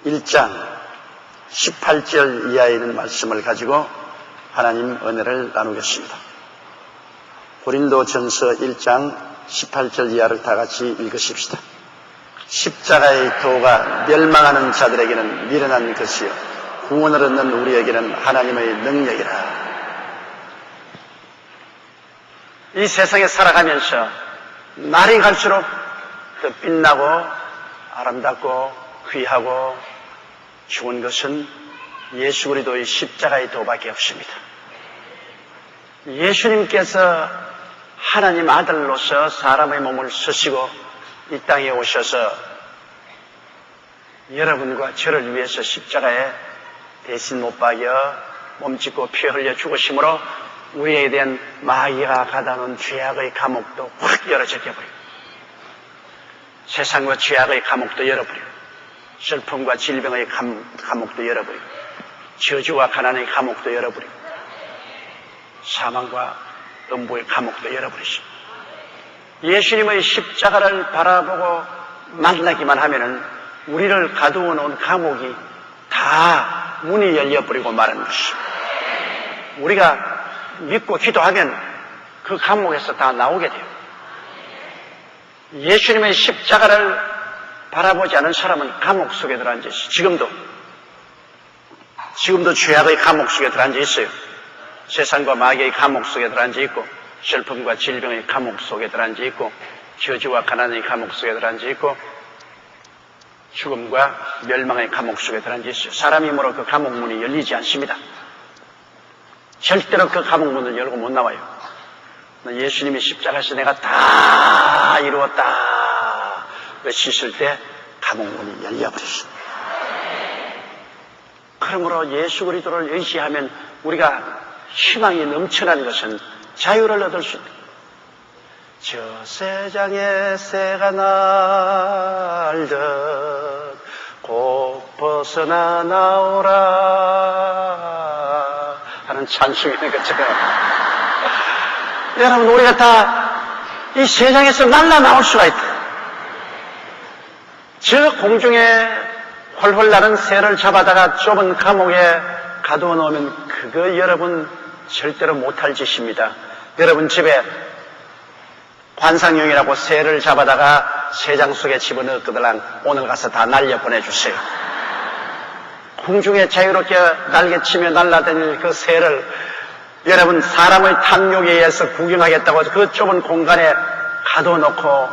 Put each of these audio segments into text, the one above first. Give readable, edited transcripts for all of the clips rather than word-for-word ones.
1장 18절 이하에 있는 말씀을 가지고 하나님 은혜를 나누겠습니다. 고린도전서 1장 18절 이하를 다 같이 읽으십시다. 십자가의 도가 멸망하는 자들에게는 미련한 것이요 구원을 얻는 우리에게는 하나님의 능력이라. 이 세상에 살아가면서 날이 갈수록 더 빛나고 아름답고 귀하고 좋은 것은 예수 그리스도의 십자가의 도밖에 없습니다. 예수님께서 하나님 아들로서 사람의 몸을 쓰시고 이 땅에 오셔서 여러분과 저를 위해서 십자가에 대신 못 박여 몸짓고 피 흘려 죽으심으로 우리에 대한 마귀가 가다놓은 죄악의 감옥도 확 열어젖혀버리고 세상과 죄악의 감옥도 열어버리고 슬픔과 질병의 감옥도 열어버리고 저주와 가난의 감옥도 열어버리고 사망과 음부의 감옥도 열어버리십니다. 예수님의 십자가를 바라보고 만나기만 하면은 우리를 가두어 놓은 감옥이 다 문이 열려버리고 마는 것입니다. 우리가 믿고 기도하면 그 감옥에서 다 나오게 돼요. 예수님의 십자가를 바라보지 않은 사람은 감옥 속에 들어앉아 있어요. 지금도 죄악의 감옥 속에 들어앉아 있어요. 세상과 마귀의 감옥 속에 들어앉아 있고 슬픔과 질병의 감옥 속에 들어앉아 있고 저주와 가난의 감옥 속에 들어앉아 있고 죽음과 멸망의 감옥 속에 들어앉아 있어요. 사람이 힘으로 그 감옥 문이 열리지 않습니다. 절대로 그 감옥 문을 열고 못 나와요. 예수님이 십자가에서 내가 다 이루었다 씻을 때 감옥 문이 열려버렸습니다. 그러므로 예수 그리스도를 의지하면 우리가 희망이 넘쳐나는 것은 자유를 얻을 수 있다. 저 세상에 새가 날듯 곧 벗어나 나오라 하는 찬송이 있는 것처럼 여러분 우리가 다 이 세상에서 날라 나올 수가 있다. 저 공중에 훨훨 나는 새를 잡아다가 좁은 감옥에 가두어 놓으면 그거 여러분 절대로 못할 짓입니다. 여러분 집에 관상용이라고 새를 잡아다가 새장 속에 집어넣었거들랑 오늘 가서 다 날려 보내주세요. 공중에 자유롭게 날개치며 날아다닐 그 새를 여러분 사람의 탐욕에 의해서 구경하겠다고 그 좁은 공간에 가둬 놓고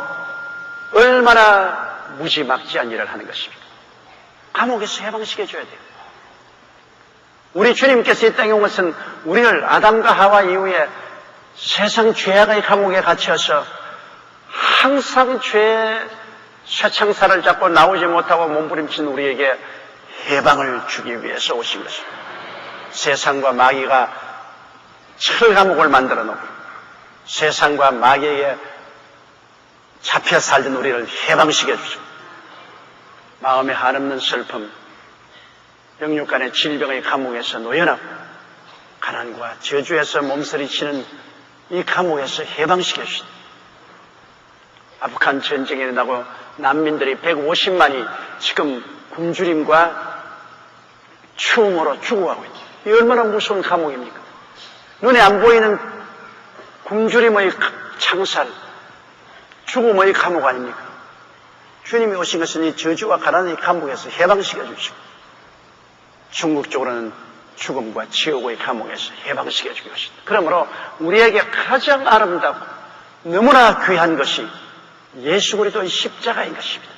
얼마나 무지막지한 일을 하는 것입니까? 감옥에서 해방시켜줘야 돼요. 우리 주님께서 이 땅에 온 것은 우리를 아담과 하와 이후에 세상 죄악의 감옥에 갇혀서 항상 죄의 쇠창살을 잡고 나오지 못하고 몸부림친 우리에게 해방을 주기 위해서 오신 것입니다. 세상과 마귀가 철감옥을 만들어 놓고 세상과 마귀에게 잡혀 살던 우리를 해방시켜 주죠. 마음에 한없는 슬픔, 영육간의 질병의 감옥에서 놓여나고 가난과 저주에서 몸서리치는 이 감옥에서 해방시켜 주십니다. 아프간 전쟁이 일어나고 난민들이 150만이 지금 굶주림과 추움으로 죽어가고 있죠. 이 얼마나 무서운 감옥입니까? 눈에 안 보이는 굶주림의 창살, 죽음의 감옥 아닙니까? 주님이 오신 것은 이 저주와 가난의 감옥에서 해방시켜 주시고 궁극적으로는 죽음과 지옥의 감옥에서 해방시켜 주기 것입니다. 그러므로 우리에게 가장 아름답고 너무나 귀한 것이 예수 그리스도의 십자가인 것입니다.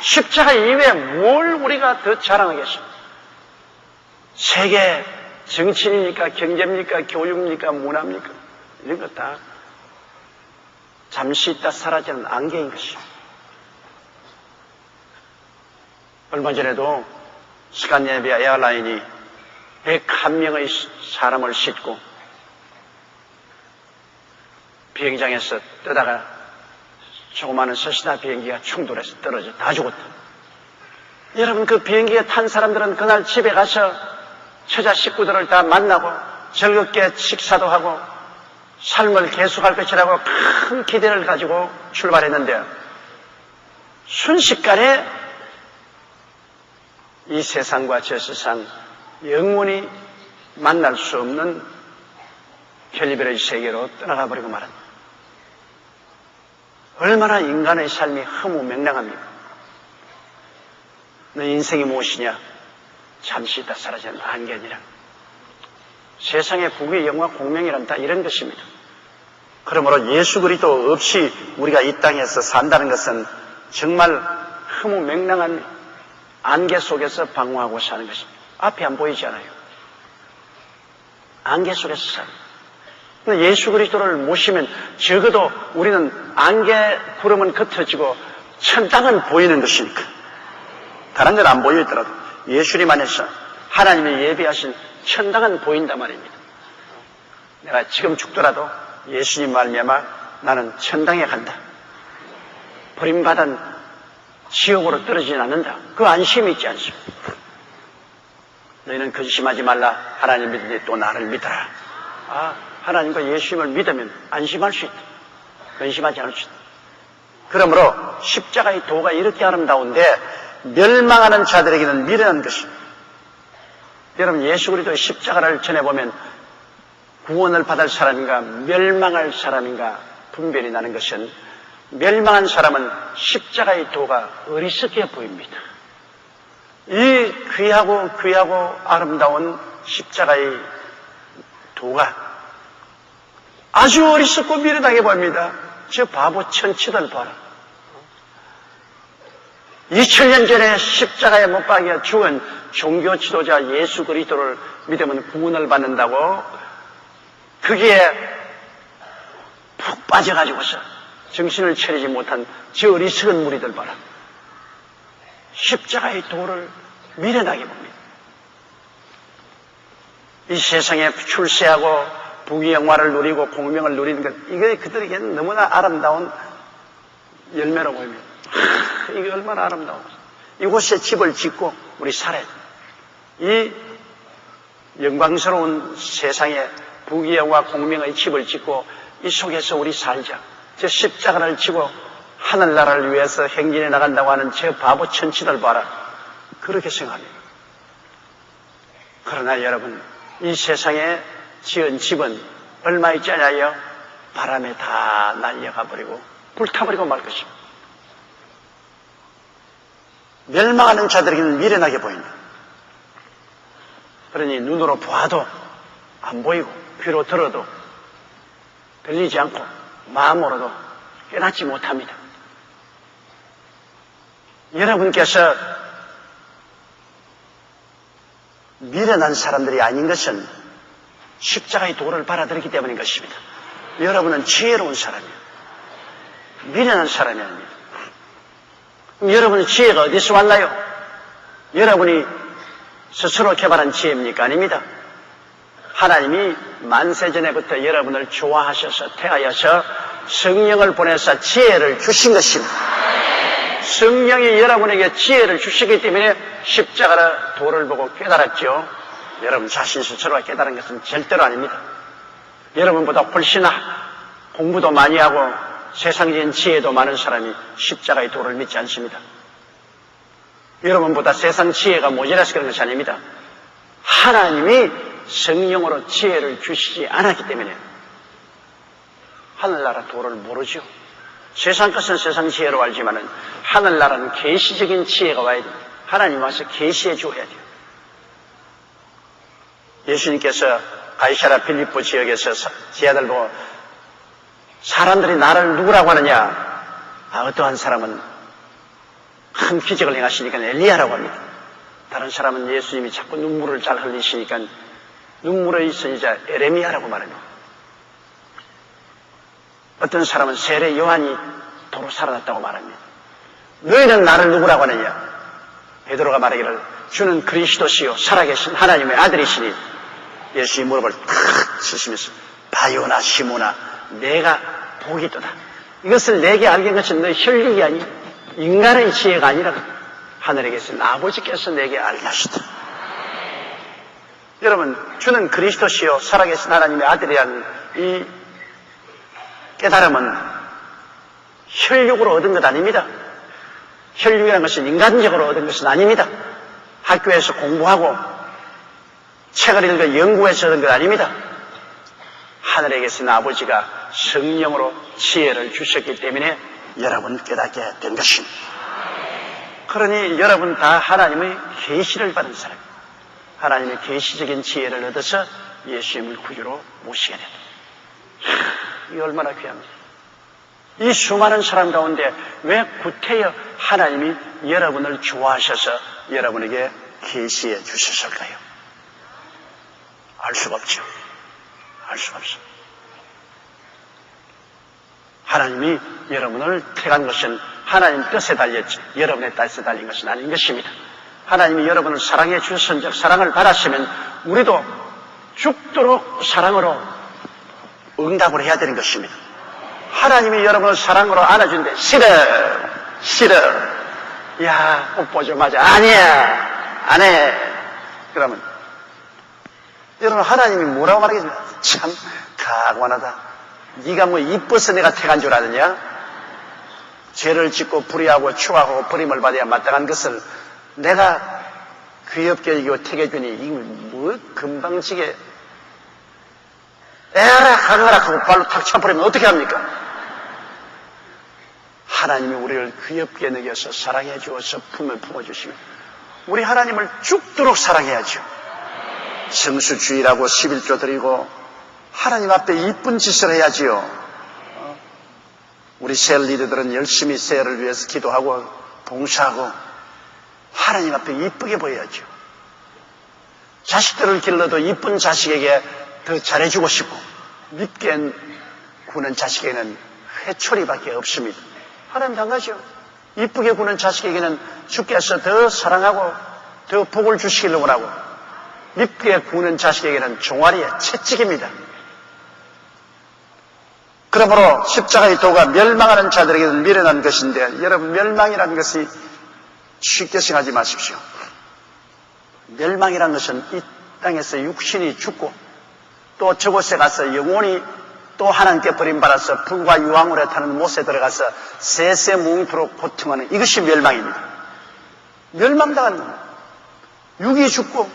십자가 이외에 뭘 우리가 더 자랑하겠습니까? 세계 정치입니까? 경제입니까? 교육입니까? 문화입니까? 이런 것 다 잠시 있다 사라지는 안개인 것입니다. 얼마 전에도 스칸디네비아 에어라인이 101명의 사람을 싣고 비행장에서 뜨다가 조그마한 서시나 비행기가 충돌해서 떨어져 다 죽었다. 여러분 그 비행기에 탄 사람들은 그날 집에 가서 처자 식구들을 다 만나고 즐겁게 식사도 하고 삶을 계속할 것이라고 큰 기대를 가지고 출발했는데 순식간에 이 세상과 저 세상 영원히 만날 수 없는 별의별의 세계로 떠나가 버리고 말합니다. 얼마나 인간의 삶이 허무맹랑합니까? 너 인생이 무엇이냐? 잠시 있다 사라지는 안개니라. 세상의 부귀 영화 공명이란 다 이런 것입니다. 그러므로 예수 그리스도 없이 우리가 이 땅에서 산다는 것은 정말 허무맹랑한 안개 속에서 방황하고 사는 것입니다. 앞이 안 보이지 않아요. 안개 속에서 삽니다. 예수 그리스도를 모시면 적어도 우리는 안개 구름은 흩어지고 천당은 보이는 것이니까. 다른 건 안 보이더라도 예수님 안에서 하나님이 예비하신 천당은 보인단 말입니다. 내가 지금 죽더라도 예수님 말미암아 나는 천당에 간다. 버림받은 지옥으로 떨어지진 않는다. 그 안심이 있지 않습니까? 너희는 근심하지 말라. 하나님 믿으니 또 나를 믿어라. 하나님과 예수님을 믿으면 안심할 수 있다. 근심하지 않을 수 있다. 그러므로 십자가의 도가 이렇게 아름다운데 멸망하는 자들에게는 미련한 것입니다. 여러분, 예수 그리스도의 십자가를 전해보면 구원을 받을 사람인가 멸망할 사람인가 분별이 나는 것은 멸망한 사람은 십자가의 도가 어리석게 보입니다. 이 귀하고 아름다운 십자가의 도가 아주 어리석고 미련하게 보입니다. 저 바보 천치들 봐라. 2000년 전에 십자가에 못 박여 죽은 종교 지도자 예수 그리스도를 믿으면 구원을 받는다고 거기에 푹 빠져가지고서 정신을 차리지 못한 저 어리석은 무리들 봐라. 십자가의 도를 미련하게 봅니다. 이 세상에 출세하고 부귀영화를 누리고 공명을 누리는 것, 이게 그들에게는 너무나 아름다운 열매로 보입니다. 이게 얼마나 아름다워. 이곳에 집을 짓고 우리 살아야 돼. 이 영광스러운 세상에 부귀영화 공명의 집을 짓고 이 속에서 우리 살자. 저 십자가를 지고 하늘나라를 위해서 행진해 나간다고 하는 저 바보 천치들 봐라. 그렇게 생각합니다. 그러나 여러분, 이 세상에 지은 집은 얼마 있지 않아요? 바람에 다 날려가 버리고 불타버리고 말 것입니다. 멸망하는 자들에게는 미련하게 보인다. 그러니 눈으로 봐도 안 보이고 귀로 들어도 들리지 않고 마음으로도 깨닫지 못합니다. 여러분께서 미련한 사람들이 아닌 것은 십자가의 도를 받아들이기 때문인 것입니다. 여러분은 지혜로운 사람이에요. 미련한 사람이 아닙니다. 그럼 여러분의 지혜가 어디서 왔나요? 여러분이 스스로 개발한 지혜입니까? 아닙니다. 하나님이 만세전에부터 여러분을 좋아하셔서 태하여서 성령을 보내서 지혜를 주신 것입니다. 성령이 여러분에게 지혜를 주시기 때문에 십자가의 도를 보고 깨달았죠. 여러분 자신 스스로가 깨달은 것은 절대로 아닙니다. 여러분보다 훨씬 공부도 많이 하고 세상적인 지혜도 많은 사람이 십자가의 도를 믿지 않습니다. 여러분보다 세상 지혜가 모자라서 그런 것이 아닙니다. 하나님이 성령으로 지혜를 주시지 않았기 때문에 하늘나라 도를 모르죠. 세상 것은 세상 지혜로 알지만은 하늘나라는 계시적인 지혜가 와야 됩니다. 하나님 와서 계시해 주어야 돼요. 예수님께서 가이사랴 빌립보 지역에서 제 아들 보고 사람들이 나를 누구라고 하느냐? 어떠한 사람은 큰 기적을 행하시니까 엘리야라고 합니다. 다른 사람은 예수님이 자꾸 눈물을 잘 흘리시니까 눈물의 선지자 에레미야라고 말합니다. 어떤 사람은 세례 요한이 도로 살아났다고 말합니다. 너희는 나를 누구라고 하느냐? 베드로가 말하기를 주는 그리스도시요 살아계신 하나님의 아들이시니 예수님이 무릎을 탁 치시면서 바요나 시모나 내가 복이 있도다. 이것을 내게 알게 한 것은 너의 혈육이 아니 인간의 지혜가 아니라 하늘에 계신 아버지께서 내게 알게 하시다. 여러분 주는 그리스도시요 살아계신 하나님의 아들이라는 이 깨달음은 혈육으로 얻은 것 아닙니다. 혈육이라는 것은 인간적으로 얻은 것은 아닙니다. 학교에서 공부하고 책을 읽어 연구해서 하는 것 아닙니다. 하늘에 계신 아버지가 성령으로 지혜를 주셨기 때문에 여러분 깨닫게 된 것입니다. 그러니 여러분 다 하나님의 계시를 받은 사람입니다. 하나님의 계시적인 지혜를 얻어서 예수님을 구주로 모시게 됩니다. 이 얼마나 귀합니다. 이 수많은 사람 가운데 왜 구태여 하나님이 여러분을 좋아하셔서 여러분에게 계시해 주셨을까요? 알 수가 없죠. 알 수가 없습니다. 하나님이 여러분을 택한 것은 하나님 뜻에 달렸지 여러분의 뜻에 달린 것은 아닌 것입니다. 하나님이 여러분을 사랑해 주셨은즉 사랑을 받았으면 우리도 죽도록 사랑으로 응답을 해야 되는 것입니다. 하나님이 여러분을 사랑으로 안아준대. 싫어. 야, 옷 보자마자 아니야, 안 해. 그러면 여러분 하나님이 뭐라고 말하겠습니까? 참 가관하다. 네가 뭐 이뻐서 내가 택한 줄 아느냐? 죄를 짓고 불의하고 추하고 버림을 받아야 마땅한 것을 내가 귀엽게 이거 택해주니 이거 뭐 금방지게 에라 가거라 하고 발로 탁 차버리면 어떻게 합니까? 하나님이 우리를 귀엽게 느껴서 사랑해 주어서 품을 품어주시면 우리 하나님을 죽도록 사랑해야죠. 성수주의라고 11조 드리고 하나님 앞에 이쁜 짓을 해야지요. 우리 셀 리더들은 열심히 셀을 위해서 기도하고 봉사하고 하나님 앞에 이쁘게 보여야죠. 자식들을 길러도 이쁜 자식에게 더 잘해주고 싶고 밉게 구는 자식에게는 회초리밖에 없습니다. 하나님 당하죠. 이쁘게 구는 자식에게는 주께서 더 사랑하고 더 복을 주시기를 원하고 밉게 구는 자식에게는 종아리에 채찍입니다. 그러므로 십자가의 도가 멸망하는 자들에게는 미련한 것인데 여러분 멸망이라는 것이 쉽게 생각하지 마십시오. 멸망이라는 것은 이 땅에서 육신이 죽고 또 저곳에 가서 영혼이 또 하나님께 버림받아서 불과 유황물에 타는 못에 들어가서 세세뭉토록 고통하는 이것이 멸망입니다. 멸망당하는 겁니다. 육이 죽고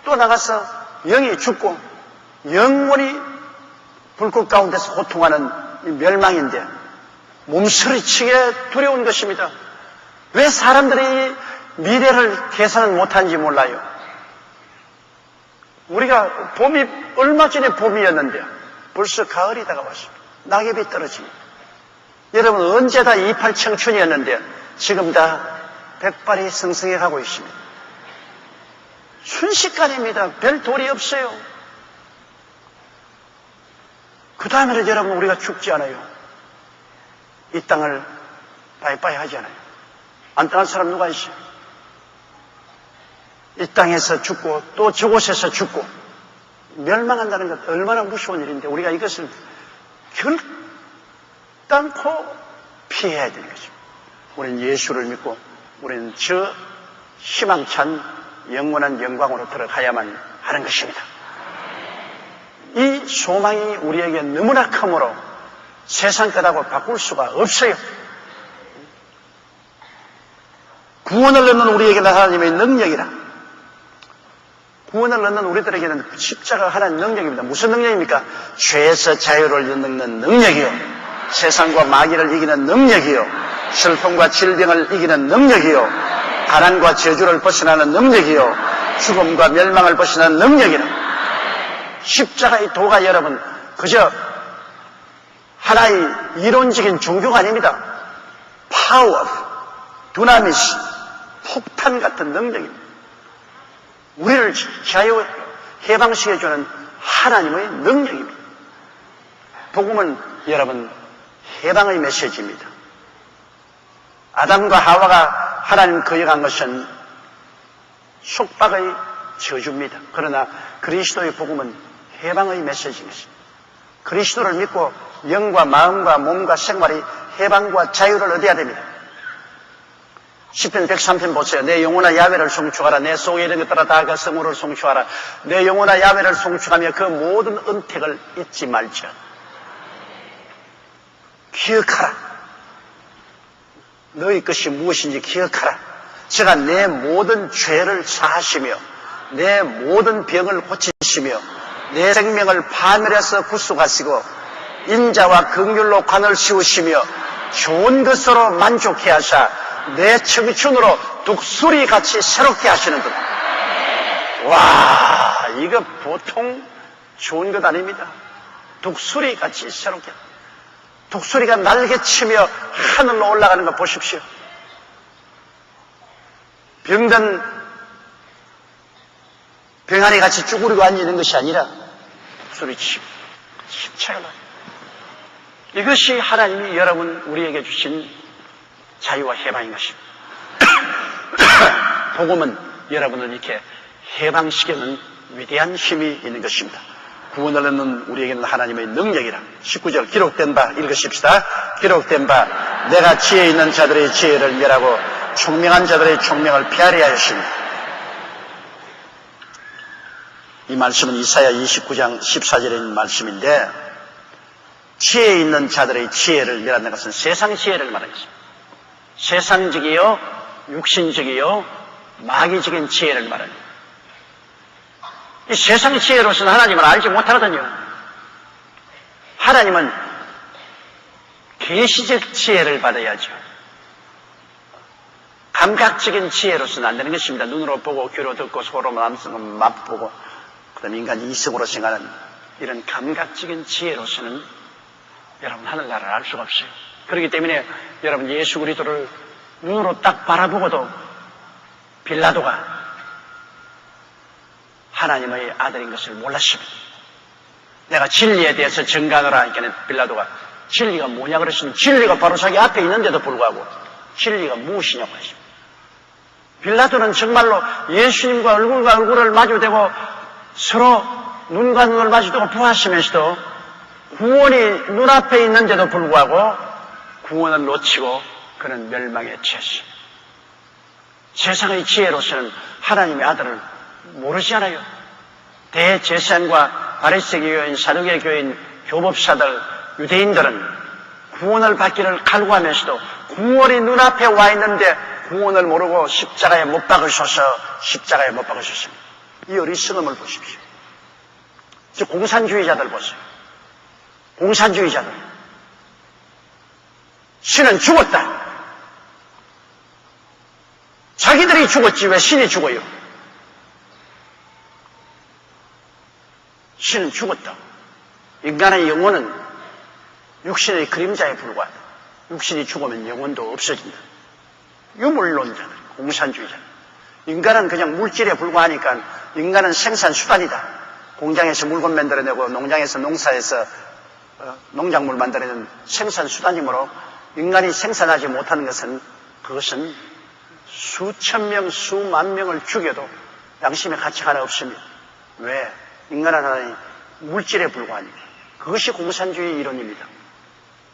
또 나가서 영이 죽고 영혼이 불꽃 가운데서 고통하는 이 멸망인데 몸서리치게 두려운 것입니다. 왜 사람들이 미래를 계산을 못하는지 몰라요. 우리가 봄이 얼마 전에 봄이었는데 벌써 가을이 다가왔습니다. 낙엽이 떨어집니다. 여러분 언제 다 28 청춘이었는데 지금 다 백발이 성성해 가고 있습니다. 순식간입니다. 별 도리 없어요. 그 다음에는 여러분 우리가 죽지 않아요. 이 땅을 빠이빠이 하지 않아요. 안 떠날 사람 누가 있어요? 이 땅에서 죽고 또 저곳에서 죽고 멸망한다는 것 얼마나 무서운 일인데 우리가 이것을 결단코 피해야 되는 것입니다. 우리는 예수를 믿고 우리는 저 희망찬 영원한 영광으로 들어가야만 하는 것입니다. 이 소망이 우리에게 너무나 크므로 세상 것하고 바꿀 수가 없어요. 구원을 얻는 우리에게는 하나님의 능력이라. 구원을 얻는 우리들에게는 십자가 하나님의 능력입니다. 무슨 능력입니까? 죄에서 자유를 얻는 능력이요. 세상과 마귀를 이기는 능력이요. 슬픔과 질병을 이기는 능력이요. 가난과 저주를 벗어나는 능력이요. 죽음과 멸망을 벗어나는 능력이라. 십자가의 도가 여러분 그저 하나의 이론적인 종교가 아닙니다. 파워, 두나미스, 폭탄 같은 능력입니다. 우리를 자유 해방시켜주는 하나님의 능력입니다. 복음은 여러분 해방의 메시지입니다. 아담과 하와가 하나님 거역한 것은 속박의 저주입니다. 그러나 그리스도의 복음은 해방의 메시지인 것입니다. 그리스도를 믿고 영과 마음과 몸과 생활이 해방과 자유를 얻어야 됩니다. 시편 103편 보세요. 내 영혼아 야훼를 송축하라. 내 속에 있는 것들아 다 그 성호를 송축하라. 내 영혼아 야훼를 송축하며 그 모든 은택을 잊지 말지어다. 기억하라. 너희 것이 무엇인지 기억하라. 제가 내 모든 죄를 사하시며 내 모든 병을 고치시며 내 생명을 파멸해서 구속하시고 인자와 긍휼로 관을 씌우시며 좋은 것으로 만족해 하사 내 청춘으로 독수리같이 새롭게 하시는 것. 와, 이거 보통 좋은 것 아닙니다. 독수리같이 새롭게. 독수리가 날개치며 하늘로 올라가는 거 보십시오. 병든 병아리 같이 쭈그리고 앉아있는 것이 아니라 독수리치고 힘차게 나요. 이것이 하나님이 여러분 우리에게 주신 자유와 해방인 것입니다. 복음은 여러분을 이렇게 해방시키는 위대한 힘이 있는 것입니다. 구원을 얻는 우리에게는 하나님의 능력이라. 19절 기록된 바 읽으십시다. 기록된 바 내가 지혜 있는 자들의 지혜를 멸하고 총명한 자들의 총명을 피하려 하였습니다. 이 말씀은 이사야 29장 14절에 있는 말씀인데 지혜 있는 자들의 지혜를 멸한다는 것은 세상 지혜를 말하는 것입니다. 세상적이요 육신적이요 마귀적인 지혜를 말합니다. 이 세상의 지혜로서는 하나님을 알지 못하거든요. 하나님은 계시적 지혜를 받아야죠. 감각적인 지혜로서는 안 되는 것입니다. 눈으로 보고 귀로 듣고 소로 맛보고 그다음에 인간이 이성으로 생각하는 이런 감각적인 지혜로서는 여러분 하늘나라를 알 수가 없어요. 그렇기 때문에 여러분 예수 그리스도를 눈으로 딱 바라보고도 빌라도가 하나님의 아들인 것을 몰랐습니다. 내가 진리에 대해서 증거하노라 하니까 빌라도가 진리가 뭐냐 그랬으면 진리가 바로 자기 앞에 있는데도 불구하고 진리가 무엇이냐고 하십니다. 빌라도는 정말로 예수님과 얼굴과 얼굴을 마주대고 서로 눈과 눈을 마주대고 부하시면서도 구원이 눈앞에 있는데도 불구하고 구원을 놓치고 그는 멸망에 처했습니다. 세상의 지혜로서는 하나님의 아들을 모르지 않아요. 대제사장과 바리새교 교인, 사두개 교인, 교법사들, 유대인들은 구원을 받기를 갈구하면서도 구원이 눈앞에 와 있는데 구원을 모르고 십자가에 못 박으셔서 십자가에 못 박으셨습니다. 이 어리석음을 보십시오. 저 공산주의자들 보세요. 공산주의자들. 신은 죽었다. 자기들이 죽었지 왜 신이 죽어요? 신은 죽었다. 인간의 영혼은 육신의 그림자에 불과하다. 육신이 죽으면 영혼도 없어진다. 유물론자들, 공산주의자들. 인간은 그냥 물질에 불과하니까 인간은 생산수단이다. 공장에서 물건 만들어내고 농장에서 농사해서 농작물 만들어내는 생산수단이므로 인간이 생산하지 못하는 것은 그것은 수천 명, 수만 명을 죽여도 양심의 가치가 하나 없습니다. 왜? 인간은 하나의 물질에 불과하니까. 그것이 공산주의 이론입니다.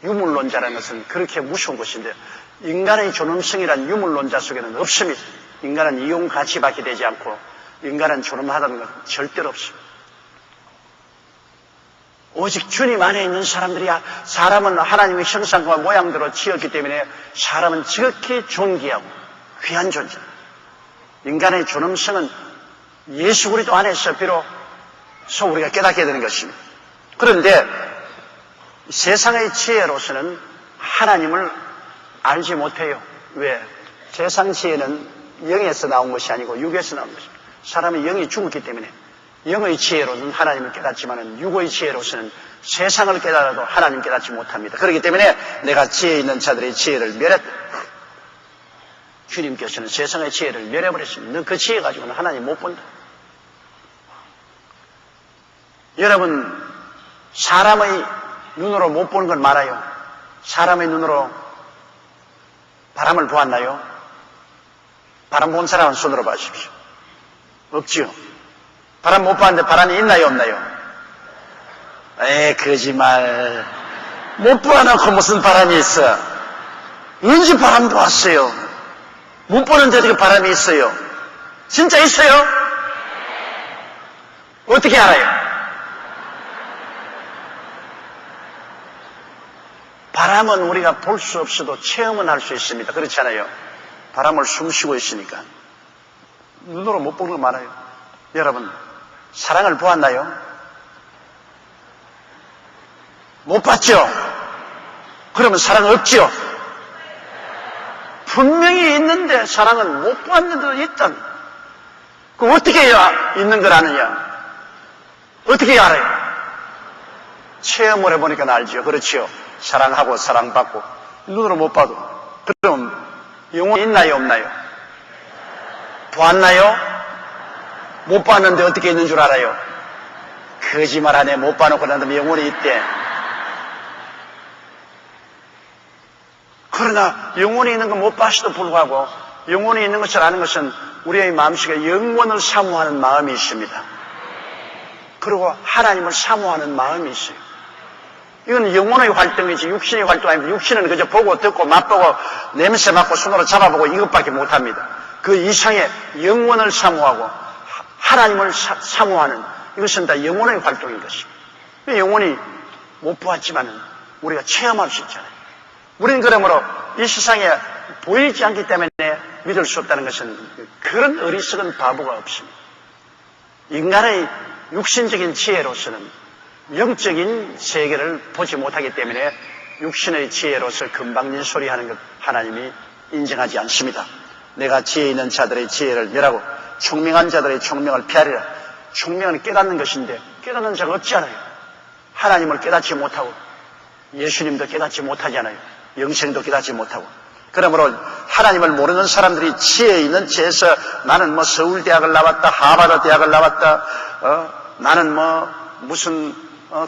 유물론자라는 것은 그렇게 무서운 것인데 인간의 존엄성이란 유물론자 속에는 없습니다. 인간은 이용 가치밖에 되지 않고 인간은 존엄하다는 건 절대로 없습니다. 오직 주님 안에 있는 사람들이야. 사람은 하나님의 형상과 모양대로 지었기 때문에 사람은 지극히 존귀하고 귀한 존재. 인간의 존엄성은 예수 그리스도 안에서 비로소 우리가 깨닫게 되는 것입니다. 그런데 세상의 지혜로서는 하나님을 알지 못해요. 왜? 세상 지혜는 영에서 나온 것이 아니고 육에서 나온 것입니다. 사람의 영이 죽었기 때문에 영의 지혜로는 하나님을 깨닫지만 육의 지혜로서는 세상을 깨달아도 하나님 깨닫지 못합니다. 그렇기 때문에 내가 지혜 있는 자들의 지혜를 멸했다. 주님께서는 세상의 지혜를 멸해버렸습니다. 너 그 지혜 가지고는 하나님 못 본다. 여러분, 사람의 눈으로 못 보는 건 말아요. 사람의 눈으로 바람을 보았나요? 바람 본 사람은 손으로 봐주십시오. 없지요. 바람 못 봤는데 바람이 있나요, 없나요? 거짓말. 못 보아놓고 무슨 바람이 있어? 언제 바람 보았어요? 못 보는데 어떻게 바람이 있어요? 진짜 있어요? 어떻게 알아요? 바람은 우리가 볼 수 없어도 체험은 할 수 있습니다. 그렇잖아요. 바람을 숨쉬고 있으니까 눈으로 못 보는 거 많아요. 여러분, 사랑을 보았나요? 못 봤죠? 그러면 사랑 없죠? 분명히 있는데 사랑은 못 봤는데도 있단. 그럼 어떻게 해야 있는 걸 아느냐? 어떻게 해야 알아요? 체험을 해보니까 알죠. 그렇죠. 사랑하고 사랑받고 눈으로 못 봐도. 그럼 영혼이 있나요? 없나요? 보았나요? 못 봤는데 어떻게 있는 줄 알아요? 거짓말하네. 못 봐놓고 난 다음에 영혼이 있대. 그러나 영혼이 있는 건 못 봤어도 불구하고 영혼이 있는 것을 아는 것은 우리의 마음속에 영원을 사모하는 마음이 있습니다. 그리고 하나님을 사모하는 마음이 있어요. 이건 영혼의 활동이지 육신의 활동 아닙니다. 육신은 그저 보고 듣고 맛보고 냄새 맡고 손으로 잡아보고 이것밖에 못합니다. 그 이상의 영원을 사모하고 하나님을 사모하는 이것은 다 영혼의 활동인 것입니다. 영혼이 못 보았지만 우리가 체험할 수 있잖아요. 우리는 그러므로 이 세상에 보이지 않기 때문에 믿을 수 없다는 것은 그런 어리석은 바보가 없습니다. 인간의 육신적인 지혜로서는 영적인 세계를 보지 못하기 때문에 육신의 지혜로서 금방진소리하는 것 하나님이 인정하지 않습니다. 내가 지혜 있는 자들의 지혜를 멸하고 총명한 자들의 총명을 피하리라. 총명은 깨닫는 것인데 깨닫는 자가 없지 않아요. 하나님을 깨닫지 못하고 예수님도 깨닫지 못하잖아요. 영생도 깨닫지 못하고. 그러므로 하나님을 모르는 사람들이 지혜 있는 지혜에서 나는 뭐 서울대학을 나왔다, 하버드 대학을 나왔다, 나는 뭐 무슨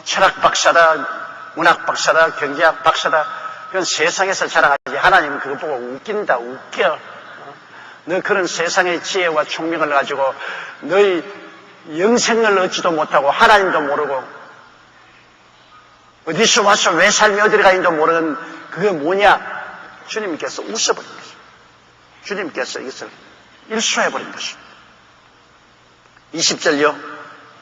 철학 박사다, 문학 박사다, 경제학 박사다. 그건 세상에서 자랑하지. 하나님은 그거 보고 웃긴다, 웃겨. 너 그런 세상의 지혜와 총명을 가지고 너희 영생을 얻지도 못하고 하나님도 모르고 어디서 와서 왜 삶이 어디로 가는지도 모르는 그게 뭐냐? 주님께서 웃어버린 것입니다. 주님께서 이것을 일소해버린 것입니다. 20절요.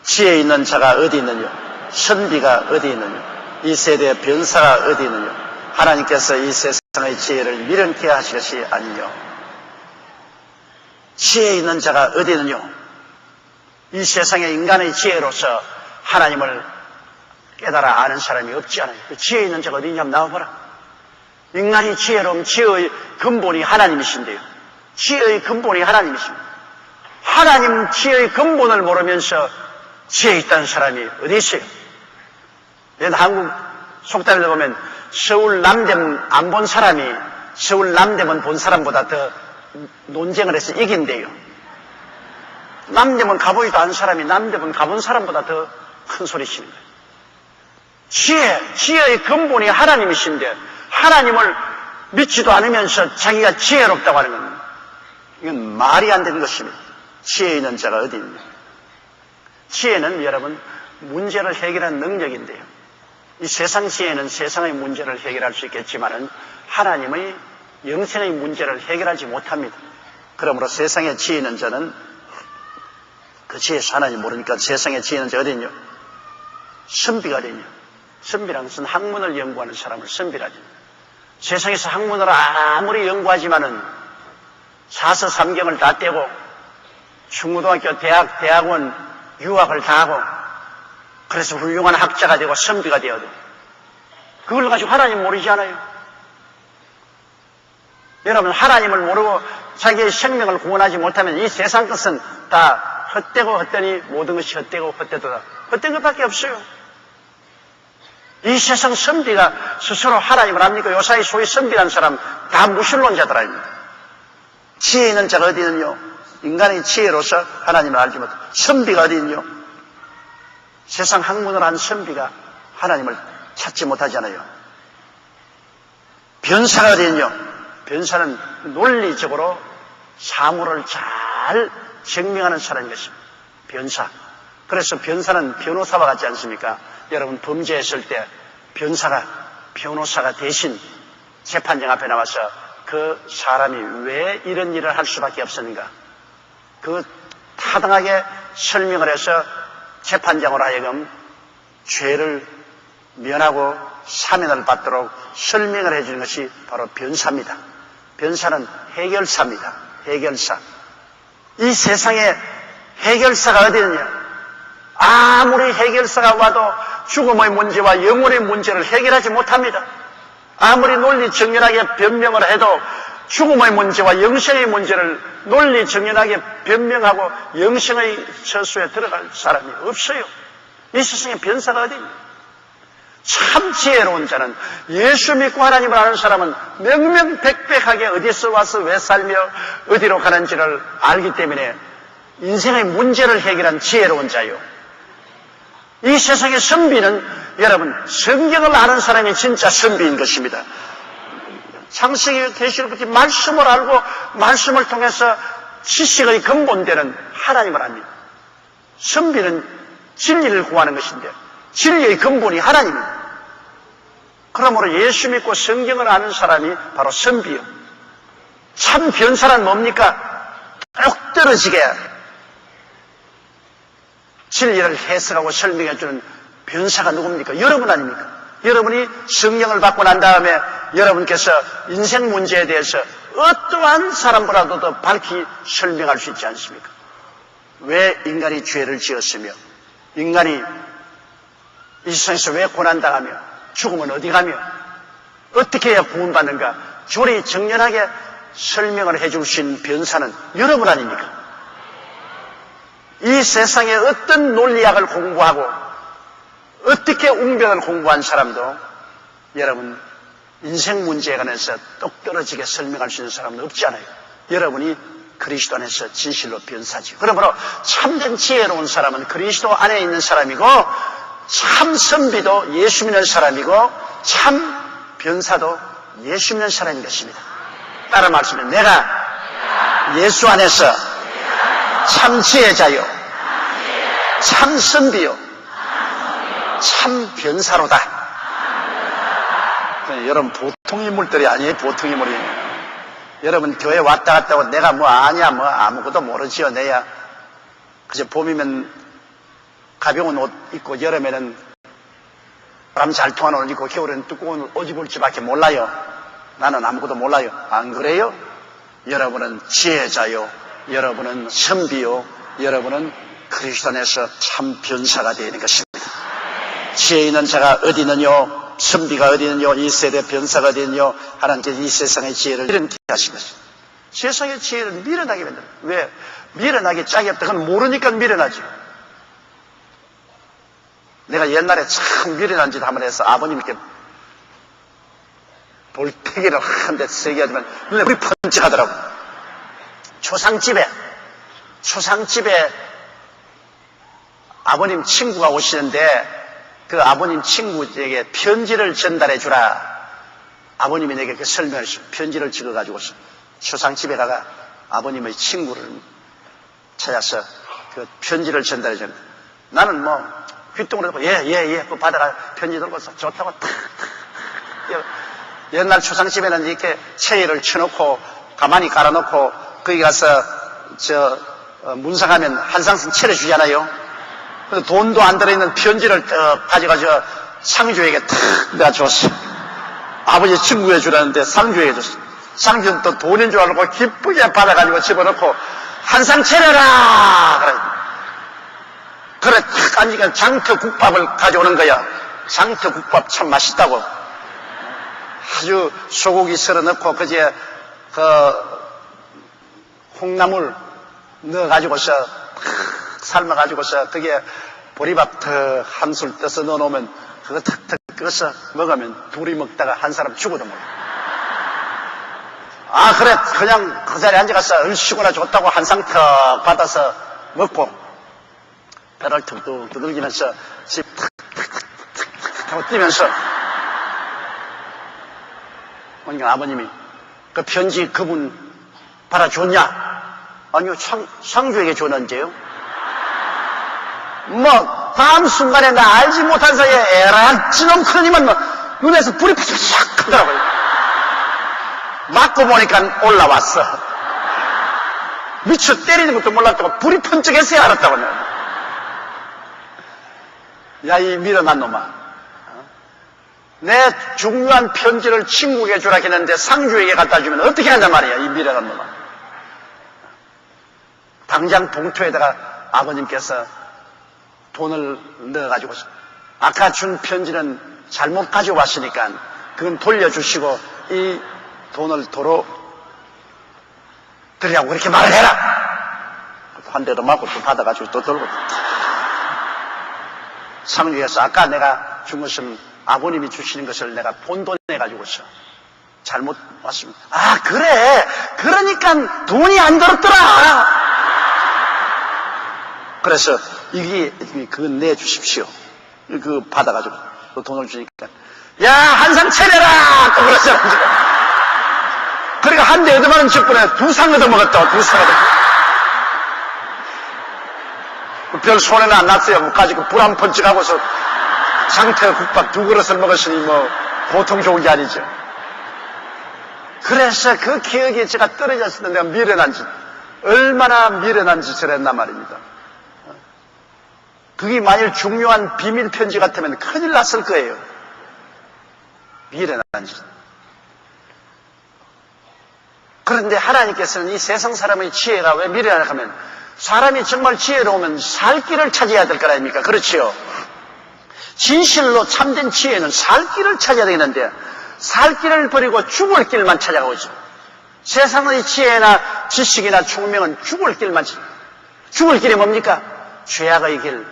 지혜 있는 자가 어디 있느냐? 선비가 어디 있느냐? 이 세대의 변사가 어디 있느냐? 하나님께서 이 세상의 지혜를 미련케 하실 것이 아니뇨. 지혜 있는 자가 어디 있느냐? 이 세상의 인간의 지혜로서 하나님을 깨달아 아는 사람이 없지 않아요. 그 지혜 있는 자가 어디 있냐? 나와보라. 인간이 지혜로움, 지혜의 근본이 하나님이신데요. 지혜의 근본이 하나님이십니다. 하나님 지혜의 근본을 모르면서 지혜 있다는 사람이 어디 있어요? 한국 속담에 보면 서울 남대문 안 본 사람이 서울 남대문 본 사람보다 더 논쟁을 해서 이긴대요. 남대문 가보지도 않은 사람이 남대문 가본 사람보다 더 큰 소리 치는 거예요. 지혜의 근본이 하나님이신데 하나님을 믿지도 않으면서 자기가 지혜롭다고 하는 건 이건 말이 안 되는 것입니다. 지혜 있는 자가 어디 있느냐? 지혜는 여러분 문제를 해결하는 능력인데요. 이 세상 지혜는 세상의 문제를 해결할 수 있겠지만은 하나님의 영생의 문제를 해결하지 못합니다. 그러므로 세상의 지혜 있는 자는 그 지혜에서 하나님 모르니까 세상의 지혜 있는 자 어디 있냐? 선비가 어디 있냐? 선비라는 것은 학문을 연구하는 사람을 선비라지. 세상에서 학문을 아무리 연구하지만은 사서 삼경을 다 떼고 중고등학교, 대학원 유학을 다 하고 그래서 훌륭한 학자가 되고 선비가 되어도 그걸 가지고 하나님 모르지 않아요. 여러분 하나님을 모르고 자기의 생명을 구원하지 못하면 이 세상 것은 다 헛되고 헛되니 모든 것이 헛되고 헛되도다. 헛된 것밖에 없어요. 이 세상 선비가 스스로 하나님을 압니까? 요사이 소위 선비라는 사람 다 무신론자들 아닙니다. 지혜 있는 자가 어디 있느냐? 인간의 지혜로서 하나님을 알지 못해. 선비가 어디 있느냐? 세상 학문을 한 선비가 하나님을 찾지 못하잖아요. 변사가 어디 있느냐? 변사는 논리적으로 사물을 잘 증명하는 사람인 것입니다. 변사. 그래서 변사는 변호사와 같지 않습니까? 여러분 범죄했을 때 변호사가 대신 재판장 앞에 나와서 그 사람이 왜 이런 일을 할 수밖에 없었는가? 그 타당하게 설명을 해서 재판장으로 하여금 죄를 면하고 사면을 받도록 설명을 해주는 것이 바로 변사입니다. 변사는 해결사입니다. 해결사. 이 세상에 해결사가 어디 있느냐? 아무리 해결사가 와도 죽음의 문제와 영혼의 문제를 해결하지 못합니다. 아무리 논리 정연하게 변명을 해도 죽음의 문제와 영생의 문제를 논리 정연하게 변명하고 영생의 처소에 들어갈 사람이 없어요. 이 세상에 변사가 어디 있냐? 참 지혜로운 자는, 예수 믿고 하나님을 아는 사람은 명명백백하게 어디서 와서 왜 살며 어디로 가는지를 알기 때문에 인생의 문제를 해결한 지혜로운 자요. 이 세상의 선비는 여러분, 성경을 아는 사람이 진짜 선비인 것입니다. 창세기, 계시록부터 말씀을 알고 말씀을 통해서 지식의 근본되는 하나님을 압니다. 선비는 진리를 구하는 것인데 진리의 근본이 하나님입니다. 그러므로 예수 믿고 성경을 아는 사람이 바로 선비요. 참 변사란 뭡니까? 뚝 떨어지게 진리를 해석하고 설명해주는 변사가 누굽니까? 여러분 아닙니까? 여러분이 성령을 받고 난 다음에 여러분께서 인생 문제에 대해서 어떠한 사람보다도 더 밝히 설명할 수 있지 않습니까? 왜 인간이 죄를 지었으며 인간이 이 세상에서 왜 고난당하며 죽으면 어디 가며 어떻게 해야 구원받는가 조리 정연하게 설명을 해주신 변사는 여러분 아닙니까? 이 세상에 어떤 논리학을 공부하고 어떻게 웅변을 공부한 사람도 여러분 인생 문제에 관해서 똑 떨어지게 설명할 수 있는 사람은 없지 않아요. 여러분이 그리스도 안에서 진실로 변사지요. 그러므로 참된 지혜로운 사람은 그리스도 안에 있는 사람이고 참 선비도 예수 믿는 사람이고 참 변사도 예수 믿는 사람인 것입니다. 따라 말씀해, 내가 예수 안에서 참 지혜자요, 참 선비요, 참 변사로다. 여러분 보통 인물들이 아니에요. 보통 인물이. 여러분 교회 왔다 갔다 하고 내가 뭐 아냐 뭐 아무것도 모르지요. 내야 그저 봄이면 가벼운 옷 입고 여름에는 바람 잘 통하는 옷 입고 겨울에는 두꺼운 옷 입을 줄밖에 몰라요. 나는 아무것도 몰라요. 안 그래요? 여러분은 지혜자요, 여러분은 선비요, 여러분은 그리스도 안에서 참 변사가 되는 것입니다. 지혜 있는 자가 어디 있느뇨? 선비가 어디 있느뇨? 이 세대 변사가 어디 있느뇨? 하나님께서 이 세상의 지혜를 미련케 하신 것입니다. 세상의 지혜를 미련하게 만든다. 왜? 미련하게 짝이 없다. 그건 모르니까 미련하지. 내가 옛날에 참 미련한 짓 한번 해서 아버님께 볼태기를 한 대 세게 하지만 눈에 불이 번쩍하더라고. 초상집에 아버님 친구가 오시는데 그 아버님 친구에게 편지를 전달해 주라. 아버님이 내게 그 설명을 편지를 찍어가지고서 초상집에 가가 아버님의 친구를 찾아서 그 편지를 전달해 줍니다. 나는 뭐 귓등으로 듣고 예 그 받아가 편지 들고서 좋다고 탁 옛날 초상집에는 이렇게 체위를 쳐놓고 가만히 깔아놓고 거기 가서 문상하면 한 상씩 차려주잖아요. 돈도 안 들어있는 편지를 가져가서 상주에게 탁 내가 줬어. 아버지 친구에 주라는데 상주에게 줬어. 상주는 또 돈인 줄 알고 기쁘게 받아가지고 집어넣고 한 상 차려라. 그래 탁 앉으니까 장터국밥을 가져오는 거야. 장터국밥 참 맛있다고. 아주 소고기 썰어 넣고 그제 콩나물 넣어가지고서 삶아가지고서 그게 보리밥 턱 한 술 떠서 넣어놓으면 그거 탁탁 끓여서 먹으면 둘이 먹다가 한 사람 죽어도 몰라. 아 그래 그냥 그 자리에 앉아가서 얼씨구나 좋다고 한 상 턱 받아서 먹고 배를 툭툭 두들기면서 집 탁탁탁탁 하고 뛰면서 그러니까 아버님이 그 편지 그분 받아줬냐? 아니요 상주에게 줬는데요. 뭐 다음 순간에 나 알지 못한 사이에 에라 찌놈 크니만 뭐 눈에서 불이 팍팍 하더라고요. 맞고 보니까 올라왔어. 미쳐 때리는 것도 몰랐다고 불이 번쩍해서야 알았다고. 야 이 미련한 놈아. 내 중요한 편지를 친구에게 주라 했는데 상주에게 갖다 주면 어떻게 한단 말이야, 이 미련한 놈아. 당장 봉투에다가 아버님께서 돈을 넣어가지고 아까 준 편지는 잘못 가져왔으니까 그건 돌려주시고 이 돈을 도로 드리라고 그렇게 말을 해라. 한 대도 맞고 또 받아가지고 또 들고. 상주에서 아까 내가 준 것을 아버님이 주시는 것을 내가 본돈해가지고서 잘못 왔습니다. 아, 그래. 그러니까 돈이 안 들었더라. 그래서 그건 내주십시오. 그 받아가지고 또 돈을 주니까 야, 한상 차려라. 또 그러잖아. 그러니까 한 대 얻어먹은 척분에 두 상 얻어먹었다. 두 상 얻어먹었다. 별 손해는 안 났어요. 뭐 가지고 불 한 번 찍하고서 상태 국밥 두 그릇을 먹었으니 뭐 보통 좋은 게 아니죠. 그래서 그 기억이 제가 떨어졌을 때 내가 미련한 짓, 얼마나 미련한 짓을 했나 말입니다. 그게 만일 중요한 비밀 편지 같으면 큰일 났을 거예요. 미련한 짓. 그런데 하나님께서는 이 세상 사람의 지혜가 왜 미련하냐 하면 사람이 정말 지혜로우면 살 길을 찾아야 될 거 아닙니까? 그렇지요. 진실로 참된 지혜는 살 길을 찾아야 되는데 살 길을 버리고 죽을 길만 찾아가고 있죠. 세상의 지혜나 지식이나 총명은 죽을 길만 찾아가요. 죽을 길이 뭡니까? 죄악의 길,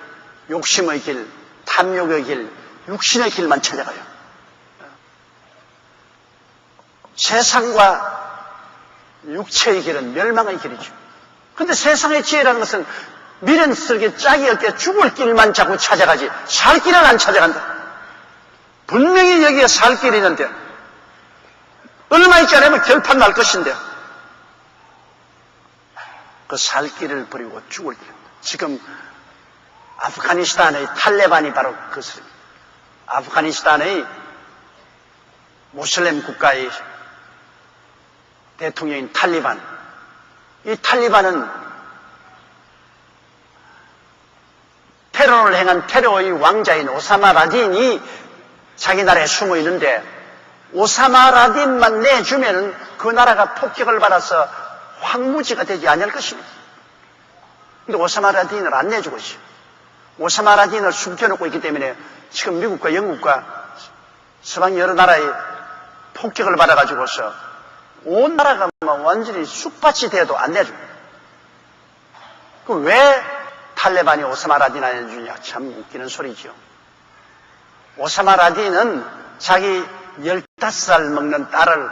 욕심의 길, 탐욕의 길, 육신의 길만 찾아가요. 세상과 육체의 길은 멸망의 길이죠. 그런데 세상의 지혜라는 것은 미련 쓸게 짝이 없게 죽을 길만 자꾸 찾아가지 살 길은 안 찾아간다. 분명히 여기에 살 길이 있는데 얼마 있지 않으면 결판 날 것인데 그 살 길을 버리고 죽을 길. 지금 아프가니스탄의 탈레반이 바로 그것입니다. 아프가니스탄의 모슬렘 국가의 대통령인 탈리반. 이 탈리반은 테러를 행한 테러의 왕자인 오사마 라딘이 자기 나라에 숨어 있는데 오사마 라딘만 내주면은 그 나라가 폭격을 받아서 황무지가 되지 않을 것입니다. 근데 오사마 라딘을 안 내주고 있어요. 오사마 라딘을 숨겨놓고 있기 때문에 지금 미국과 영국과 서방 여러 나라의 폭격을 받아가지고서 온 나라가 완전히 쑥밭이 돼도 안 내줘. 그럼 왜 탈레반이 오사마 라딘 안 해주냐? 참 웃기는 소리죠. 오사마 라딘은 자기 15살 먹는 딸을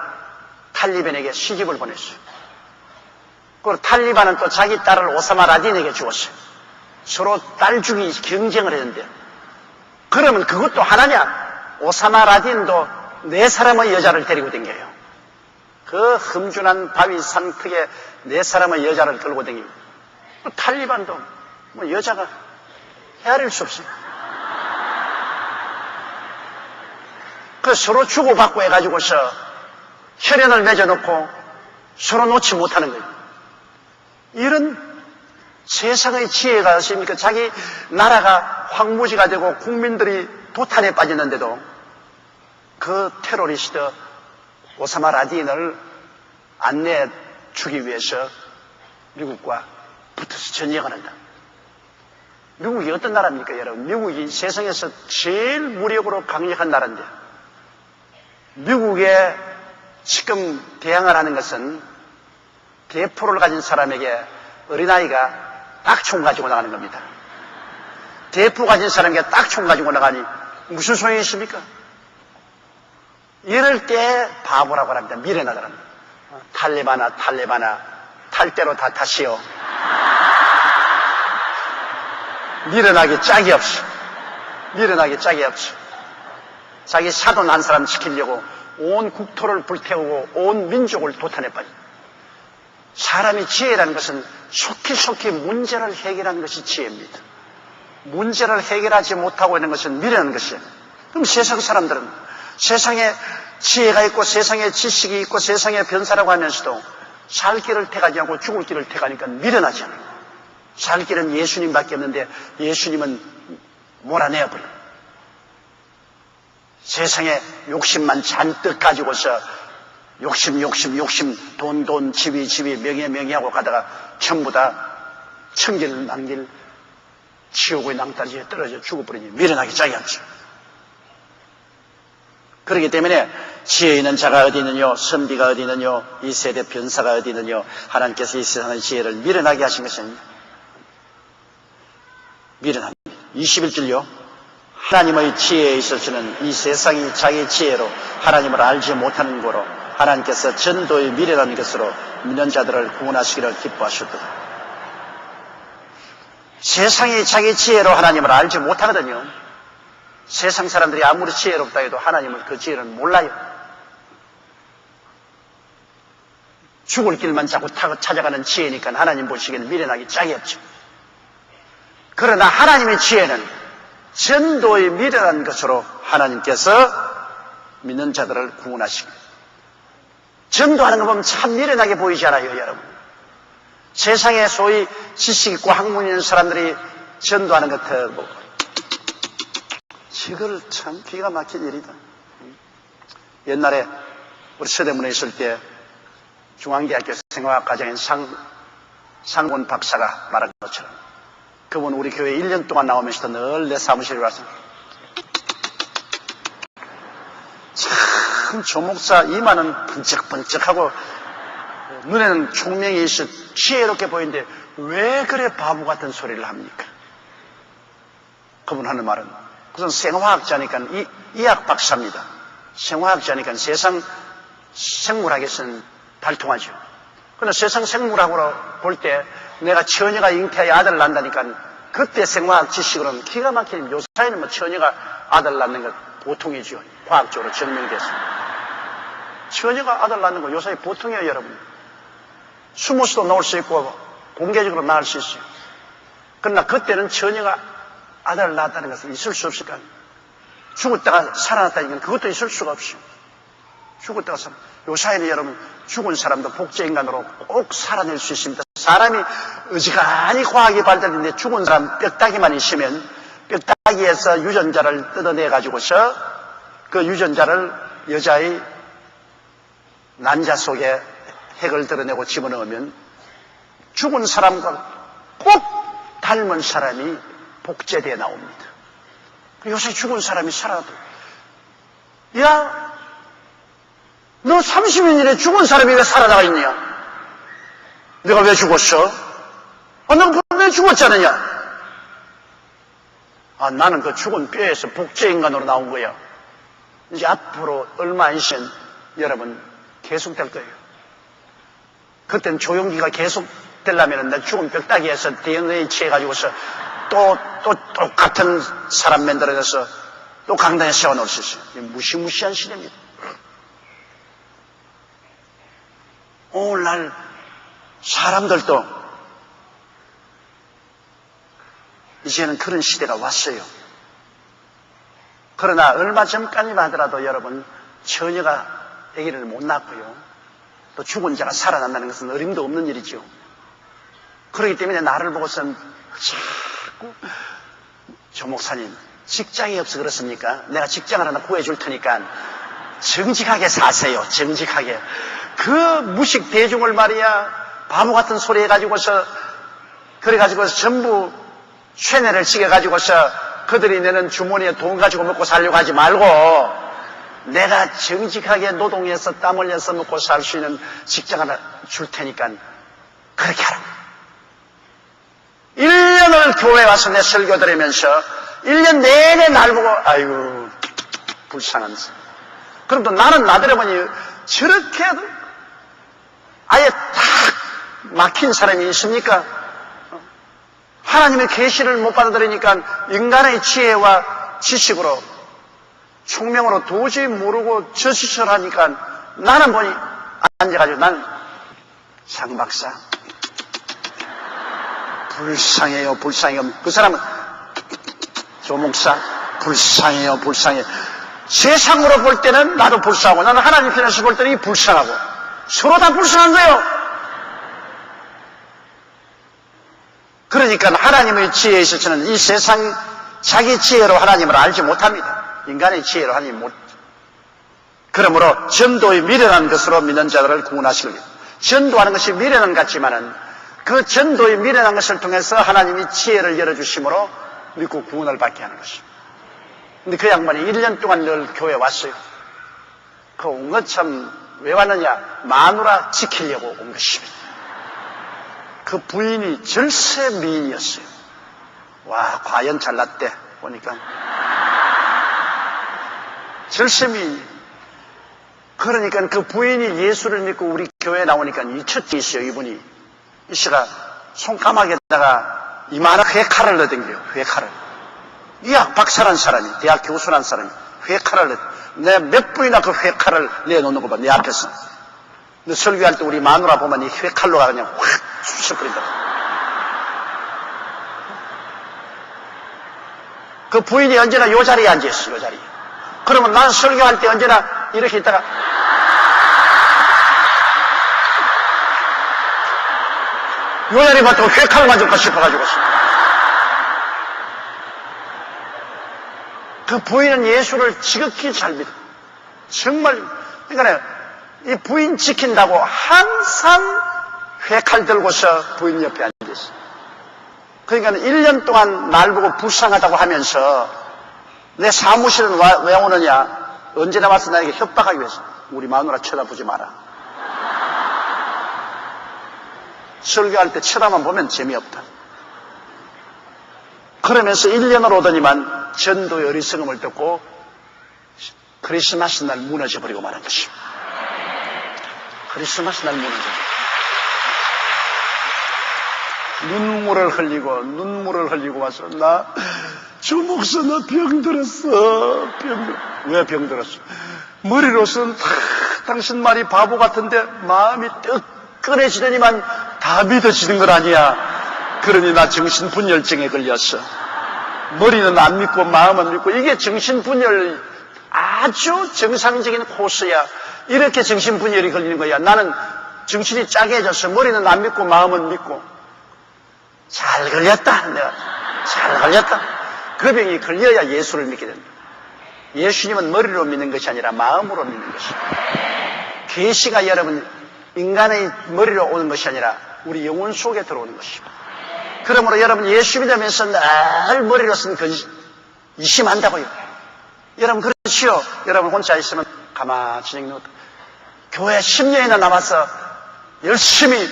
탈리반에게 시집을 보냈어요. 그리고 탈리반은 또 자기 딸을 오사마 라딘에게 주었어요. 서로 딸 주기 경쟁을 했는데 그러면 그것도 하나냐? 오사마 라딘도 4사람의 여자를 데리고 다녀요. 그 흠준한 바위 산크에 4사람의 여자를 끌고 다니고 또 탈리반도 뭐 여자가 헤아릴 수 없어요. 그 서로 주고받고 해가지고서 혈연을 맺어놓고 서로 놓지 못하는 거예요. 이런 세상의 지혜가 있습니까? 자기 나라가 황무지가 되고 국민들이 도탄에 빠졌는데도 그 테러리스트 오사마 라딘을 안 내주기 위해서 미국과 붙어서 전쟁을 한다. 미국이 어떤 나라입니까, 여러분? 미국이 세상에서 제일 무력으로 강력한 나라인데 미국에 지금 대항을 하는 것은 대포를 가진 사람에게 어린아이가 딱 총 가지고 나가는 겁니다. 대포 가진 사람에게 딱 총 가지고 나가니 무슨 소용이 있습니까? 이럴 때 바보라고 합니다. 미련하다랍니다. 탈레반아 탈 대로 다 타시오. 미련하게 짝이 없어. 미련하게 짝이 없어. 자기 사돈 한 사람 지키려고 온 국토를 불태우고 온 민족을 도탄에 빠져. 사람이 지혜라는 것은 속히 문제를 해결하는 것이 지혜입니다. 문제를 해결하지 못하고 있는 것은 미련한 것이에요. 그럼 세상 사람들은 세상에 지혜가 있고 세상에 지식이 있고 세상에 변사라고 하면서도 살 길을 택하지 않고 죽을 길을 택하니까 미련하지 않아요. 살 길은 예수님밖에 없는데 예수님은 몰아내어버려요. 세상에 욕심만 잔뜩 가지고서 욕심, 돈, 지위, 명예하고 가다가 전부 다 천길, 만길, 지옥의 낭떠러지에 떨어져 죽어버리니 미련하기 짝이 없죠. 그렇기 때문에 지혜 있는 자가 어디 있느뇨, 선비가 어디 있느뇨, 이 세대 변사가 어디 있느뇨, 하나님께서 이 세상의 지혜를 미련하게 하신 것은 미련합니다. 21절요. 하나님의 지혜에 있어서는 이 세상이 자기 지혜로 하나님을 알지 못하는 거로 하나님께서 전도의 미련한 것으로 믿는 자들을 구원하시기를 기뻐하셨거든. 세상이 자기 지혜로 하나님을 알지 못하거든요. 세상 사람들이 아무리 지혜롭다 해도 하나님을 그 지혜를 몰라요. 죽을 길만 자꾸 타고 찾아가는 지혜니까 하나님 보시기에는 미련하기 짝이 없죠. 그러나 하나님의 지혜는 전도의 미련한 것으로 하나님께서 믿는 자들을 구원하시고, 전도하는 거 보면 참 미련하게 보이지 않아요, 여러분? 세상에 소위 지식 있고 학문 있는 사람들이 전도하는 것 보고 이걸 참 기가 막힌 일이다. 옛날에 우리 서대문에 있을 때 중앙대학교 생화학 과정인 상권 박사가 말한 것처럼 그분 우리 교회 1년 동안 나오면서도 늘 내 사무실에 와서 참 조목사 이마는 번쩍번쩍하고 눈에는 총명이 있어 지혜롭게 보이는데 왜 그래 바보 같은 소리를 합니까? 그분 하는 말은 우선 생화학자니까 이학 박사입니다. 생화학자니까 세상 생물학에서는 발통하죠. 그러나 세상 생물학으로 볼 때 내가 처녀가 잉태하여 아들을 낳는다니까 그때 생화학 지식으로는 기가 막히는 요사이는 뭐 처녀가 아들 낳는 것 보통이죠. 과학적으로 증명됐습니다. 처녀가 아들 낳는 거 요사이 보통이에요, 여러분. 숨어서도 나올 수 있고 공개적으로 낳을 수 있어요. 그러나 그때는 처녀가 아들을 낳았다는 것은 있을 수 없을까? 죽었다가 살아났다니까 그것도 있을 수가 없어요. 죽었다가 요사이는 여러분 죽은 사람도 복제인간으로 꼭 살아낼 수 있습니다. 사람이 어지간히 과학이 발달했는데 죽은 사람 뼈다귀만 있으면 뼈다귀에서 유전자를 뜯어내가지고서 그 유전자를 여자의 난자 속에 핵을 드러내고 집어넣으면 죽은 사람과 꼭 닮은 사람이 복제되어 나옵니다. 요새 죽은 사람이 살아도 야, 너 30년 전에 죽은 사람이 왜 살아나가 있냐? 내가 왜 죽었어? 넌 왜 죽었잖느냐? 나는 그 죽은 뼈에서 복제인간으로 나온 거야. 이제 앞으로 얼마 안 있으면 여러분 계속될 거예요. 그때는 조용기가 계속되려면 내 죽은 뼈다귀에서 DNA 취해가지고서 또 똑같은 사람 만들어내서 또 강단에 세워놓을 수 있어요. 무시무시한 시대입니다. 오늘날 사람들도 이제는 그런 시대가 왔어요. 그러나 얼마 전까지만 하더라도 여러분 처녀가 아기를 못 낳고요. 또 죽은 자가 살아난다는 것은 어림도 없는 일이죠. 그렇기 때문에 나를 보고선 자꾸 조 목사님 직장이 없어 그렇습니까? 내가 직장을 하나 구해줄 테니까 정직하게 사세요. 정직하게. 그 무식 대중을 말이야 바보 같은 소리 해가지고서 그래가지고서 전부 쇠뇌를 찍어가지고서 그들이 내는 주머니에 돈 가지고 먹고 살려고 하지 말고 내가 정직하게 노동해서 땀 흘려서 먹고 살 수 있는 직장 하나 줄 테니까 그렇게 하라. 1년을 교회에 와서 내 설교 들으면서 1년 내내 날 보고 아이고 불쌍한 사람. 그럼 또 나는 나대로 보니 저렇게 아예 딱 막힌 사람이 있습니까? 하나님의 계시를 못 받아들이니까 인간의 지혜와 지식으로 총명으로 도저히 모르고 저짓을 하니까 나는 보니 앉아가지고 난 장 박사 불쌍해요. 불쌍해요. 그 사람은 조 목사 불쌍해요. 불쌍해. 세상으로 볼 때는 나도 불쌍하고 나는 하나님 편에서 볼 때는 불쌍하고 서로 다 불쌍한 거예요. 그러니까 하나님의 지혜에 있어서는 이 세상 자기 지혜로 하나님을 알지 못합니다. 인간의 지혜로 하니 못. 그러므로 전도의 미련한 것으로 믿는 자들을 구원하시기 위해 전도하는 것이 미련한 같지만은 그 전도의 미련한 것을 통해서 하나님이 지혜를 열어주심으로 믿고 구원을 받게 하는 것입니다. 근데 그 양반이 1년 동안 늘 교회에 왔어요. 그 온 것 참 왜 왔느냐? 마누라 지키려고 온 것입니다. 그 부인이 절세 미인이었어요. 와, 과연 잘났대 보니까 절세 미인. 그러니까 그 부인이 예수를 믿고 우리 교회에 나오니까 이첫 있어요. 이분이 이 씨가 손가락에다가 이만한 회칼을 넣어댕겨요. 회칼을. 의학 박사란 사람이, 대학 교수란 사람이 회칼을 넣어. 내가 몇 분이나 그 회칼을 내놓는 거 봐, 내 앞에서. 근데 설교할 때 우리 마누라 보면 이 회칼로가 그냥 확 수석거린다. 그 부인이 언제나 요 자리에 앉아있어, 요 자리에. 그러면 난 설교할 때 언제나 이렇게 있다가 요 자리에 맞다고 회칼만 줄까 싶어가지고. 그 부인은 예수를 지극히 잘 믿어. 정말, 그러니까 이 부인 지킨다고 항상 회칼 들고서 부인 옆에 앉아있어. 그러니까 1년 동안 날 보고 불쌍하다고 하면서 내 사무실은 왜 오느냐? 언제나 와서 나에게 협박하기 위해서. 우리 마누라 쳐다보지 마라. 설교할 때 쳐다만 보면 재미없다. 그러면서 1년을 오더니만 전도의 어리석음을 듣고 크리스마스 날 무너져버리고 말한 것입니다. 크리스마스 날 무너져. 눈물을 흘리고 와서 주 목사 나 병들었어. 왜 병들었어? 머리로서는 당신 말이 바보 같은데 마음이 뜨끈해지더니만 다 믿어지는 건 아니야. 그러니 나 정신분열증에 걸렸어. 머리는 안 믿고 마음은 믿고. 이게 정신분열 아주 정상적인 코스야. 이렇게 정신분열이 걸리는 거야. 나는 정신이 짜게해져서 머리는 안 믿고 마음은 믿고. 잘 걸렸다. 내가 잘 걸렸다. 그 병이 걸려야 예수를 믿게 된다. 예수님은 머리로 믿는 것이 아니라 마음으로 믿는 것이다. 계시가 여러분 인간의 머리로 오는 것이 아니라 우리 영혼 속에 들어오는 것입니다. 그러므로 여러분 예수 믿으면서 늘 머리로서는 의심한다고요. 여러분 그렇지요. 여러분 혼자 있으면 가만히 있는 교회 10년이나 남아서 열심히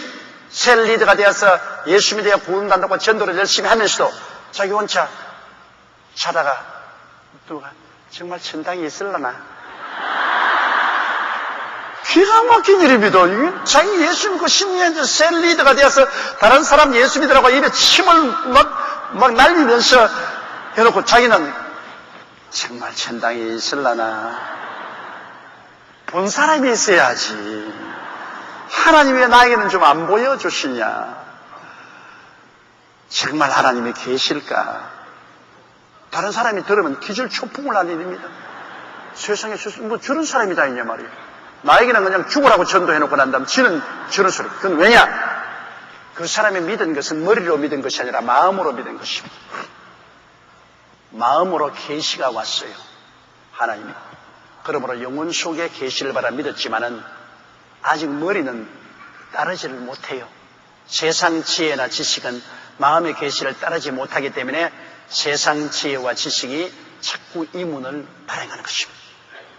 셀 리더가 되어서 예수 믿어야 구원받는다고 전도를 열심히 하면서도 자기 혼자 자다가 누가 정말 천당에 있을라나? 기가 막힌 일입니다. 자기 예수 믿고 10년 셀 리더가 되어서 다른 사람 예수 믿으라고 입에 침을 막 날리면서 해놓고 자기는 정말 천당에 있을라나? 본 사람이 있어야지. 하나님이 왜 나에게는 좀 안 보여주시냐? 정말 하나님이 계실까? 다른 사람이 들으면 기절초풍을 하는 일입니다. 세상에 뭐 저런 사람이 다 있냐 말이에요. 나에게는 그냥 죽으라고 전도해놓고 난 다음 지는 저런 소리. 그건 왜냐? 그 사람이 믿은 것은 머리로 믿은 것이 아니라 마음으로 믿은 것입니다. 마음으로 계시가 왔어요. 하나님이. 그러므로 영혼 속에 계시를 받아 믿었지만은 아직 머리는 따르지를 못해요. 세상 지혜나 지식은 마음의 계시를 따르지 못하기 때문에 세상 지혜와 지식이 자꾸 이문을 발행하는 것입니다.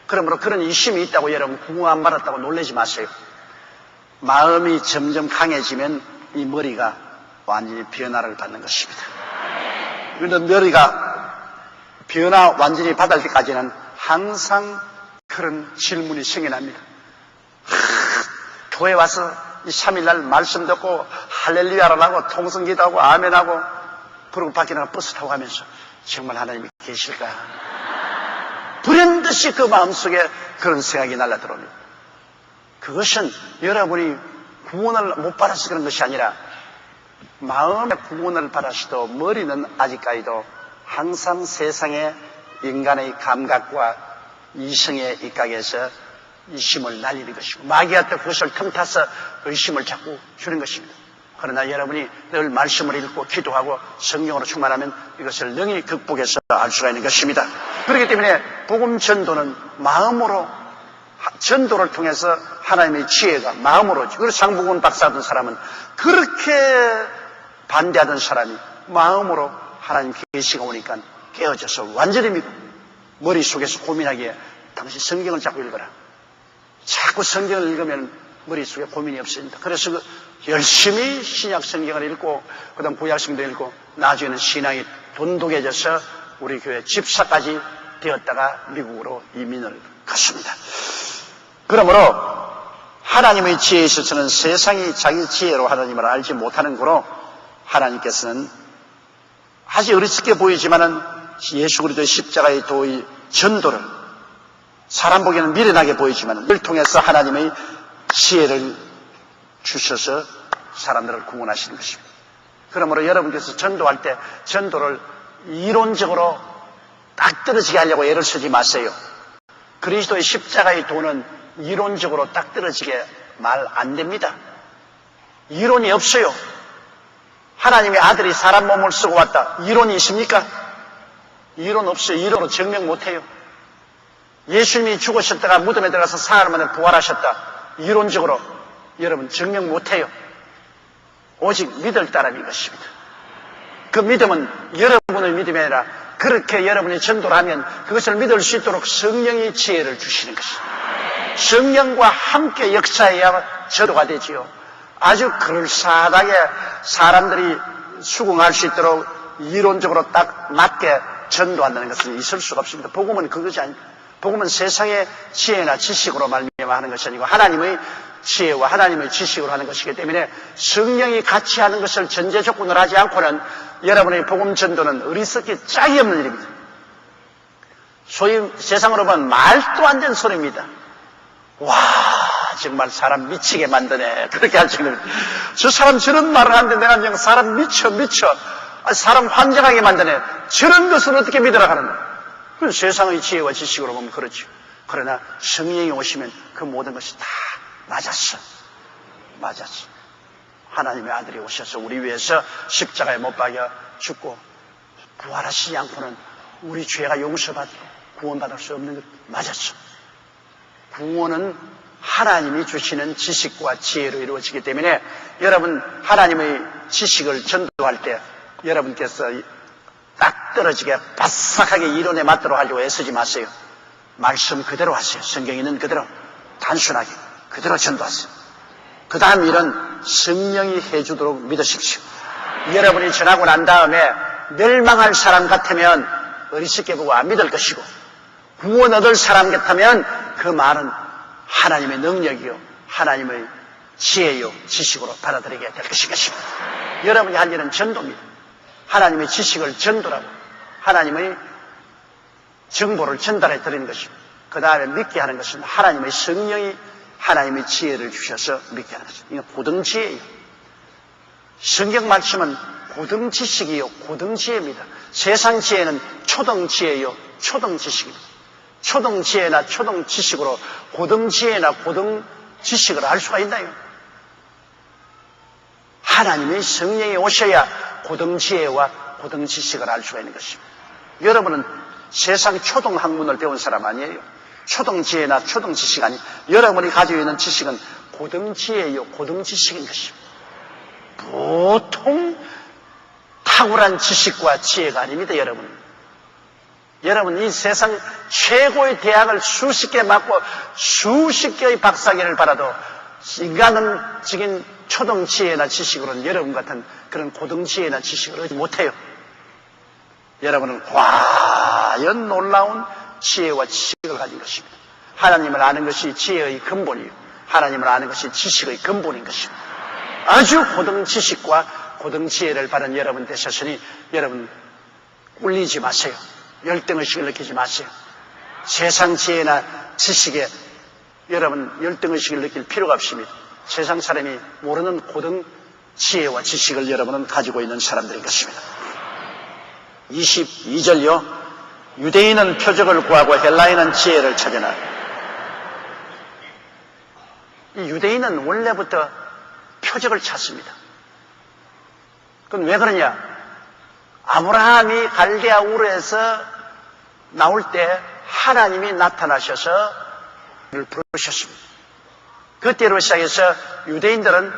그러므로 그런 의심이 있다고 여러분 구원 안 받았다고 놀라지 마세요. 마음이 점점 강해지면 이 머리가 완전히 변화를 받는 것입니다. 그런데 머리가 변화 완전히 받을 때까지는 항상 그런 질문이 생겨납니다. 교회 와서 이 3일날 말씀 듣고 할렐루야를 하고 통성기도하고 아멘하고 그러고 밖에 나가 버스 타고 가면서 정말 하나님이 계실까? 불현듯이 그 마음속에 그런 생각이 날라들어옵니다. 그것은 여러분이 구원을 못 받아서 그런 것이 아니라 마음의 구원을 받았어도 머리는 아직까지도 항상 세상의 인간의 감각과 이성의 입각에서 의심을 날리는 것이고 마귀한테 그것을 틈타서 의심을 자꾸 주는 것입니다. 그러나 여러분이 늘 말씀을 읽고 기도하고 성령으로 충만하면 이것을 능히 극복해서 알 수가 있는 것입니다. 그렇기 때문에 복음 전도는 마음으로, 전도를 통해서 하나님의 지혜가 마음으로, 그래서 장복원 박사 하던 사람은 그렇게 반대하던 사람이 마음으로 하나님 계시가 오니까 깨어져서 완전히 믿고, 머릿속에서 고민하기에 당신 성경을 자꾸 읽어라. 자꾸 성경을 읽으면 머릿속에 고민이 없어진다. 그래서 열심히 신약 성경을 읽고 그 다음 구약 성경도 읽고 나중에는 신앙이 돈독해져서 우리 교회 집사까지 되었다가 미국으로 이민을 갔습니다. 그러므로 하나님의 지혜에 있어서는 세상이 자기 지혜로 하나님을 알지 못하는 거로 하나님께서는 아주 어리석게 보이지만은 예수 그리스도의 십자가의 도의 전도를 사람 보기에는 미련하게 보이지만 이를 통해서 하나님의 지혜를 주셔서 사람들을 구원하시는 것입니다. 그러므로 여러분께서 전도할 때 전도를 이론적으로 딱 떨어지게 하려고 애를 쓰지 마세요. 그리스도의 십자가의 도는 이론적으로 딱 떨어지게 말 안 됩니다. 이론이 없어요. 하나님의 아들이 사람 몸을 쓰고 왔다. 이론이 있습니까? 이론 없어요. 이론으로 증명 못해요. 예수님이 죽으셨다가 무덤에 들어가서 사흘 만에 부활하셨다. 이론적으로 여러분 증명 못해요. 오직 믿을 따름인 것입니다. 그 믿음은 여러분의 믿음이 아니라 그렇게 여러분이 전도를 하면 그것을 믿을 수 있도록 성령이 지혜를 주시는 것입니다. 성령과 함께 역사해야 전도가 되지요. 아주 그럴싸하게 사람들이 수긍할 수 있도록 이론적으로 딱 맞게 전도한다는 것은 있을 수가 없습니다. 복음은 그것이 아닙니다. 복음은 세상의 지혜나 지식으로 말미암아 하는 것이 아니고 하나님의 지혜와 하나님의 지식으로 하는 것이기 때문에 성령이 같이 하는 것을 전제 조건으로 하지 않고는 여러분의 복음 전도는 어리석기 짝이 없는 일입니다. 소위 세상으로 보면 말도 안 되는 소리입니다. 와, 정말 사람 미치게 만드네. 그렇게 할 정도입니다. 저 사람 저런 말을 하는데 내가 그냥 사람 미쳐. 사람 환장하게 만드네. 저런 것을 어떻게 믿으라 하는 거야. 세상의 지혜와 지식으로 보면 그렇죠. 그러나 성령이 오시면 그 모든 것이 다 맞았어. 하나님의 아들이 오셔서 우리 위해서 십자가에 못 박여 죽고 부활하시지 않고는 우리 죄가 용서받고 구원받을 수 없는 것 맞았어. 구원은 하나님이 주시는 지식과 지혜로 이루어지기 때문에 여러분 하나님의 지식을 전도할 때 여러분께서 딱 떨어지게 바싹하게 이론에 맞도록 하려고 애쓰지 마세요. 말씀 그대로 하세요. 성경에 있는 그대로 단순하게 그대로 전도하세요. 그 다음 일은 성령이 해주도록 믿으십시오. 여러분이 전하고 난 다음에 멸망할 사람 같으면 어리석게 보고 안 믿을 것이고 구원 얻을 사람 같으면 그 말은 하나님의 능력이요 하나님의 지혜요 지식으로 받아들이게 될 것입니다. 여러분이 할 일은 전도입니다. 하나님의 지식을 전도라고 하나님의 정보를 전달해 드리는 것입니다. 그 다음에 믿게 하는 것은 하나님의 성령이 하나님의 지혜를 주셔서 믿게 하는 것입니다. 이건 고등지혜예요. 성경 말씀은 고등지식이요 고등지혜입니다. 세상 지혜는 초등지혜요 초등지식입니다. 초등지혜나 초등지식으로 고등지혜나 고등지식을 알 수가 있나요? 하나님의 성령이 오셔야 고등지혜와 고등지식을 알 수가 있는 것입니다. 여러분은 세상 초등학문을 배운 사람 아니에요. 초등지혜나 초등지식 아니에요. 여러분이 가지고 있는 지식은 고등지혜요 고등지식인 것입니다. 보통 탁월한 지식과 지혜가 아닙니다. 여러분 이 세상 최고의 대학을 수십 개 맞고 수십 개의 박사학위를 받아도 인간은 지금 초등지혜나 지식으로는 여러분 같은 그런 고등지혜나 지식을 얻지 못해요. 여러분은 과연 놀라운 지혜와 지식을 가진 것입니다. 하나님을 아는 것이 지혜의 근본이요 하나님을 아는 것이 지식의 근본인 것입니다. 아주 고등지식과 고등지혜를 받은 여러분 되셨으니 여러분 꿀리지 마세요. 열등의식을 느끼지 마세요. 세상 지혜나 지식에 여러분 열등의식을 느낄 필요가 없습니다. 세상 사람이 모르는 고등 지혜와 지식을 여러분은 가지고 있는 사람들인 것입니다. 22절요. 유대인은 표적을 구하고 헬라인은 지혜를 찾으나. 이 유대인은 원래부터 표적을 찾습니다. 그건 왜 그러냐? 아브라함이 갈대아 우르에서 나올 때 하나님이 나타나셔서 그를 부르셨습니다. 그때로 시작해서 유대인들은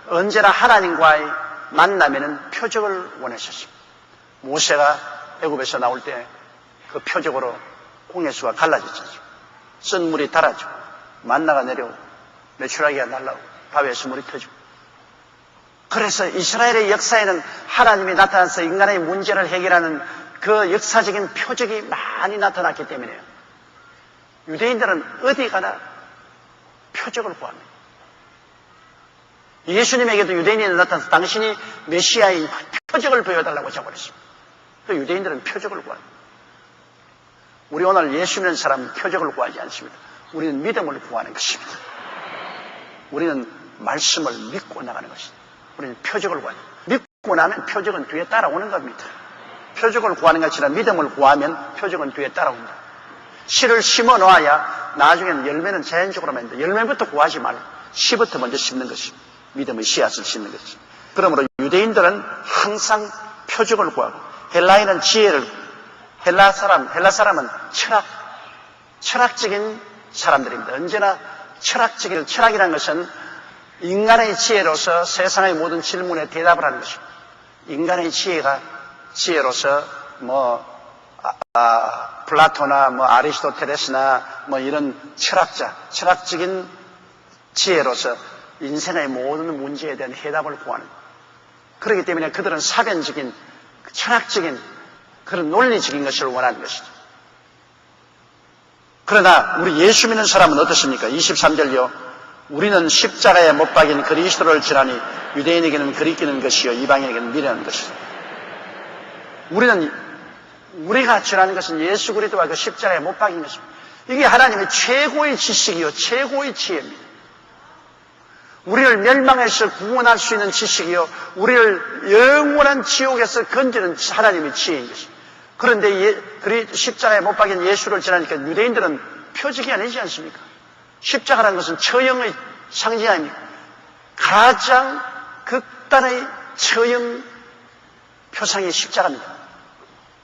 언제나 하나님과의 만남에는 표적을 원하셨습니다. 모세가 애굽에서 나올 때 그 표적으로 홍해수가 갈라졌죠. 쓴 물이 달아지고 만나가 내려오고 메추라기가 날라오고 바위에서 물이 터지고. 그래서 이스라엘의 역사에는 하나님이 나타나서 인간의 문제를 해결하는 그 역사적인 표적이 많이 나타났기 때문에요. 유대인들은 어디 가나 표적을 구합니다. 예수님에게도 유대인이 나타나서 당신이 메시아인 표적을 보여달라고 자고했습니다. 그 유대인들은 표적을 구합니다. 우리 오늘 예수 믿는 사람은 표적을 구하지 않습니다. 우리는 믿음을 구하는 것입니다. 우리는 말씀을 믿고 나가는 것입니다. 우리는 표적을 구합니다. 믿고 나면 표적은 뒤에 따라오는 겁니다. 표적을 구하는 것이 아니라 믿음을 구하면 표적은 뒤에 따라온다. 씨를 심어 놓아야 나중에는 열매는 자연적으로 맺는다. 열매부터 구하지 말고 씨부터 먼저 심는 것입니다. 믿음의 씨앗을 심는 것입니다. 그러므로 유대인들은 항상 표적을 구하고 헬라인은 지혜를 헬라 사람은 철학적인 사람들입니다. 언제나 철학이라는 것은 인간의 지혜로서 세상의 모든 질문에 대답을 하는 것입니다. 인간의 지혜로서 플라토나 아리스토텔레스나 이런 철학적인 지혜로서 인생의 모든 문제에 대한 해답을 구하는. 그렇기 때문에 그들은 사변적인, 철학적인 그런 논리적인 것을 원하는 것이죠. 그러나 우리 예수 믿는 사람은 어떻습니까? 23절요. 우리는 십자가에 못 박인 그리스도를 지라니 유대인에게는 그리끼는 것이요 이방인에게는 미련한 것이다. 우리가 지라는 것은 예수 그리스도와 그 십자가에 못 박인 것입니다. 이게 하나님의 최고의 지식이요 최고의 지혜입니다. 우리를 멸망에서 구원할 수 있는 지식이요 우리를 영원한 지옥에서 건지는 하나님의 지혜인 것입니다. 그런데 십자가에 못 박인 예수를 지나니까 유대인들은 표적이 아니지 않습니까? 십자가라는 것은 처형의 상징이 아닙니까? 가장 극단의 처형 표상이 십자가입니다.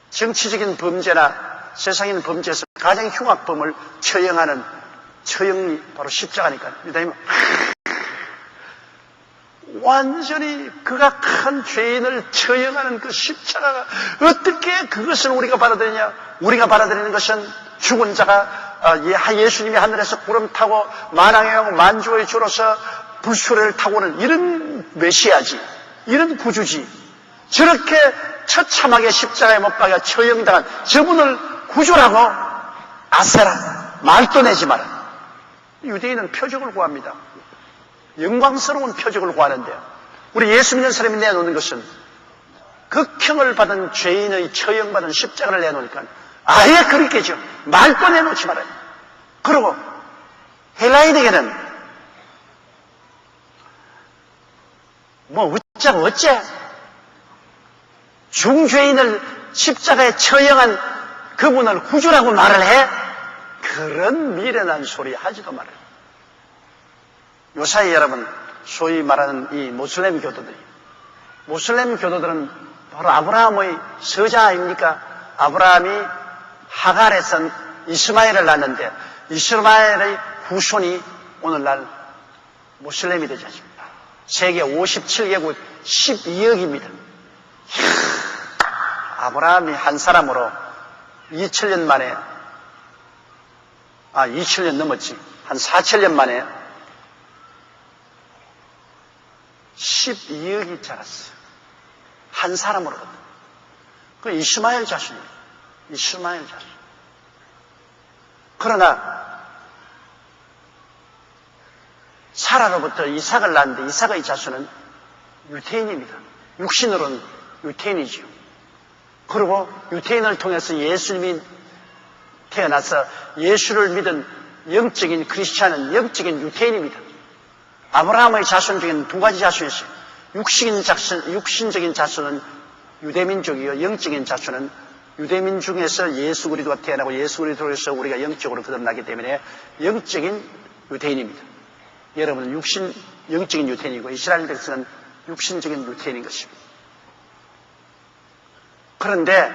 정치적인 범죄나 세상인 범죄에서 가장 흉악범을 처형하는 처형이 바로 십자가니까 유대인은 완전히 극악한 죄인을 처형하는 그 십자가가 어떻게 그것을 우리가 받아들이냐? 우리가 받아들이는 것은 죽은 자가 예수님이 하늘에서 구름 타고 만왕의 영 만주의 주로서 불수레를 타고 오는 이런 메시아지, 이런 구주지. 저렇게 처참하게 십자가에 못 박아 처형당한 저분을 구주라고 아세라, 말도 내지 마라. 유대인은 표적을 구합니다. 영광스러운 표적을 구하는데요. 우리 예수 믿는 사람이 내놓는 것은 극형을 받은 죄인의 처형받은 십자가를 내놓으니까 아예 그렇게죠. 말도 내놓지 말아요. 그리고 헬라인에게는 어째 중죄인을 십자가에 처형한 그분을 구주라고 말을 해? 그런 미련한 소리 하지도 말아요. 요사이 여러분, 소위 말하는 이 모슬렘 교도들은 바로 아브라함의 서자 아닙니까? 아브라함이 하갈에서 이스마엘을 낳았는데 이스마엘의 후손이 오늘날 모슬렘이 되지 않습니까? 세계 57개국 12억입니다. 아브라함이 한 사람으로 2000년 만에 2000년 넘었지. 한 4000년 만에 12억이 자랐어요. 한 사람으로부터. 그 이스마엘 자손입니다. 이스마엘 자손. 그러나 사라로부터 이삭을 낳았는데 이삭의 자손은 유태인입니다. 육신으로는 유태인이지요. 그리고 유태인을 통해서 예수님이 태어나서 예수를 믿은 영적인 크리스찬은 영적인 유태인입니다. 아브라함의 자손 중에는 두 가지 자손이 있어요. 육신적인 자손은 유대민족이요. 영적인 자손은 유대민중에서 예수 그리스도가 태어나고 예수 그리스도에서 우리가 영적으로 거듭나기 때문에 영적인 유대인입니다. 여러분은 영적인 유태인이고 이스라엘에서는 육신적인 유태인인 것입니다. 그런데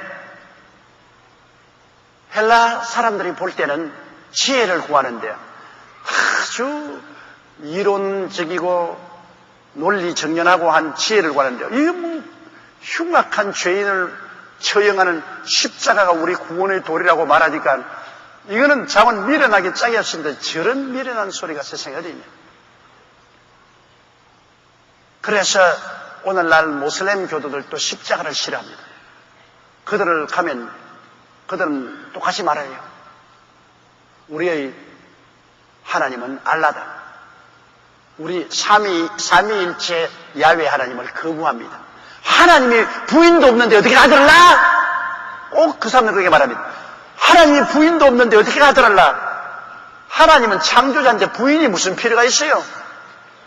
헬라 사람들이 볼 때는 지혜를 구하는데 아주 이론적이고 논리정연하고 한 지혜를 구하는데 이게 뭐 흉악한 죄인을 처형하는 십자가가 우리 구원의 도리라고 말하니까 이거는 자원 미련하게 짝이 없습니다. 저런 미련한 소리가 세상에 어디 있냐. 그래서 오늘날 모슬렘 교도들도 십자가를 싫어합니다. 그들을 가면 그들은 똑같이 말해요. 우리의 하나님은 알라다. 우리 삼위일체 야훼 하나님을 거부합니다. 하나님이 부인도 없는데 어떻게 아들을 낳아? 꼭 그 사람은 그렇게 말합니다. 하나님이 부인도 없는데 어떻게 아들을 낳아? 하나님은 창조자인데 부인이 무슨 필요가 있어요?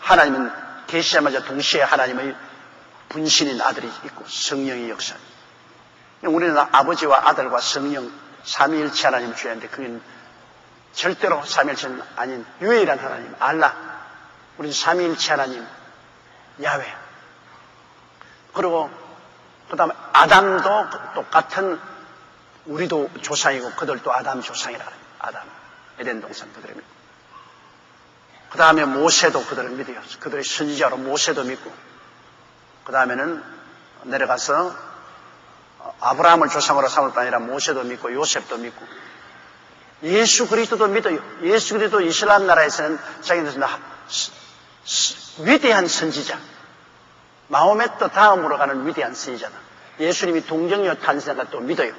하나님은 계시자마자 동시에 하나님의 분신인 아들이 있고 성령의 역사. 우리는 아버지와 아들과 성령 삼위일체 하나님을 주야하는데 그건 절대로 삼위일체는 아닌 유일한 하나님 알라. 우리는 삼위일체 하나님 야훼. 그리고 그 다음에 아담도 똑같은 우리도 조상이고 그들도 아담 조상이라 그래요. 아담 에덴 동산 그들을 믿고 그 다음에 모세도 그들을 믿어요. 그들의 선지자로 모세도 믿고 그 다음에는 내려가서 아브라함을 조상으로 삼을 뿐 아니라 모세도 믿고 요셉도 믿고 예수 그리스도도 믿어요. 예수 그리스도 이슬람 나라에서는 자기들은 위대한 선지자 마호메트 다음으로 가는 위대한 선지자다. 예수님이 동정녀 탄생한 것도 믿어요.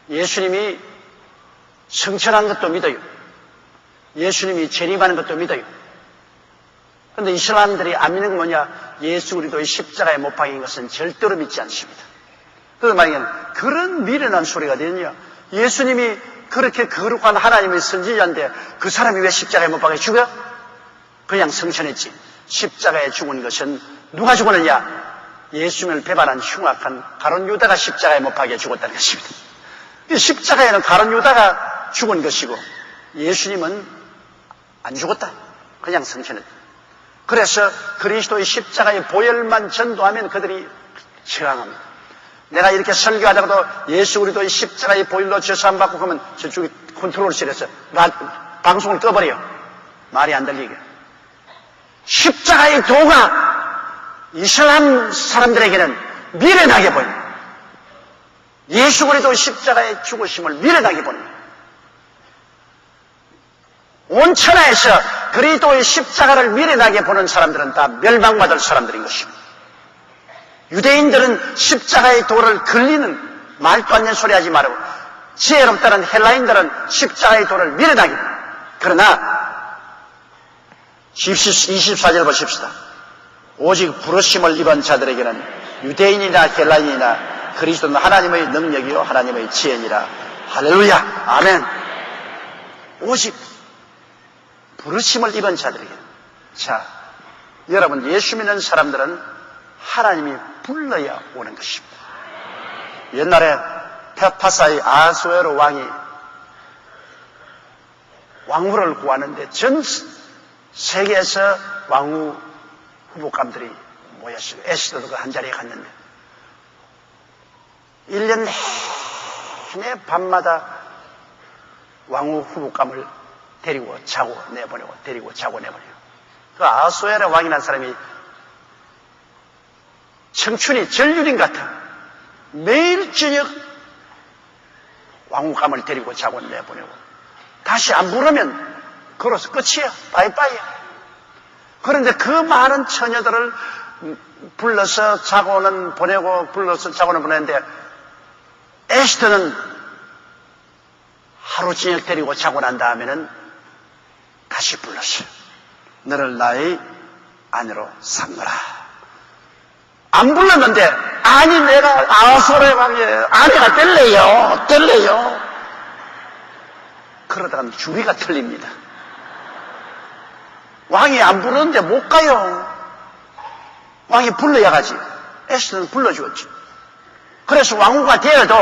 예수님이 성천한 것도 믿어요. 예수님이 재림하는 것도 믿어요. 그런데 이슬람들이 안 믿는 건 뭐냐? 예수 그리스도의 십자가에 못 박인 것은 절대로 믿지 않습니다. 그래서 만약에 그런 미련한 소리가 되느냐? 예수님이 그렇게 거룩한 하나님의 선지자인데 그 사람이 왜 십자가에 못 박혀 죽어? 그냥 성천했지. 십자가에 죽은 것은 누가 죽었느냐? 예수님을 배반한 흉악한 가룟 유다가 십자가에 못 박혀 죽었다는 것입니다. 십자가에는 가룟 유다가 죽은 것이고 예수님은 안 죽었다. 그냥 성천했다. 그래서 그리스도의 십자가의 보혈만 전도하면 그들이 저항합니다. 내가 이렇게 설교하다가도 예수 그리스도의 십자가의 보혈로 죄사함 받고 그러면 저쪽에 컨트롤실에서 방송을 꺼버려요. 말이 안 들리게. 십자가의 도가 이슬람 사람들에게는 미련하게 보입니다. 예수 그리스도의 십자가의 죽으심을 미련하게 보입니다. 온 천하에서 그리스도의 십자가를 미련하게 보는 사람들은 다 멸망받을 사람들인 것입니다. 유대인들은 십자가의 도를 걸리는 말도 안 되는 소리 하지 말고 지혜롭다는 헬라인들은 십자가의 도를 미련하게 봅니다. 그러나 24절 보십시다. 오직 부르심을 입은 자들에게는 유대인이나 헬라인이나 그리스도는 하나님의 능력이요 하나님의 지혜니라. 할렐루야. 아멘. 오직 부르심을 입은 자들에게는. 자, 여러분 예수 믿는 사람들은 하나님이 불러야 오는 것입니다. 옛날에 페파사의 아하수에로 왕이 왕후를 구하는데 전 세계에서 왕후 후보감들이 모였어요. 에스더도 그 한 자리에 갔는데 1년 내내 밤마다 왕후 후보감을 데리고 자고 내보내고 데리고 자고 내보내고 그 아하수에로 왕이라는 사람이 청춘이 전류린 같아. 매일 저녁 왕후감을 데리고 자고 내보내고 다시 안 부르면 걸어서 끝이야. 바이바이야. 그런데 그 많은 처녀들을 불러서 자고는 보내고 불러서 자고는 보내는데 에스더는 하루 저녁 데리고 자고 난 다음에는 다시 불렀어요. 너를 나의 아내로 삼거라. 안 불렀는데 아니 내가 아하수에로의 왕의 아내가 될래요. 그러다가 주리가 틀립니다. 왕이 안 부르는데 못 가요. 왕이 불러야 가지. 에스더는 불러주었지. 그래서 왕후가 되어도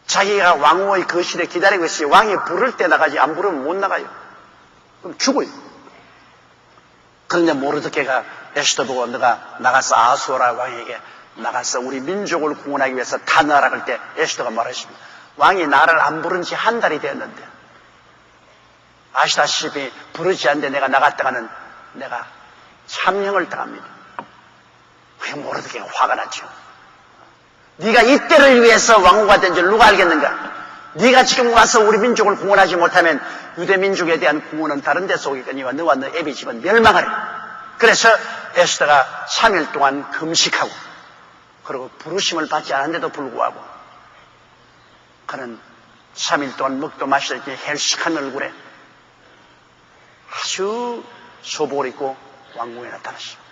자기가 왕후의 거실에 기다리고 있어요. 왕이 부를 때 나가지 안 부르면 못 나가요. 그럼 죽어요. 그런데 모르드케가 에스더 보고 너가 나가서 아하수에로 왕에게 나가서 우리 민족을 구원하기 위해서 탄하라 할 때 에스더가 말했습니다. 왕이 나를 안 부른 지 한 달이 되었는데 아시다시피 부르지 않는데 내가 나갔다가는 내가 참형을 당합니다. 왜 모르게 화가 나죠. 네가 이때를 위해서 왕후가 된 줄 누가 알겠는가? 네가 지금 와서 우리 민족을 구원하지 못하면 유대 민족에 대한 구원은 다른 데서 오겠거니와 너와 너 애비 집은 멸망하리라. 그래서 에스더가 3일 동안 금식하고 그리고 부르심을 받지 않았는데도 불구하고 그는 3일 동안 먹도 마시도 있게 헬식한 얼굴에 아주 소복을 입고 왕궁에 나타났습니다.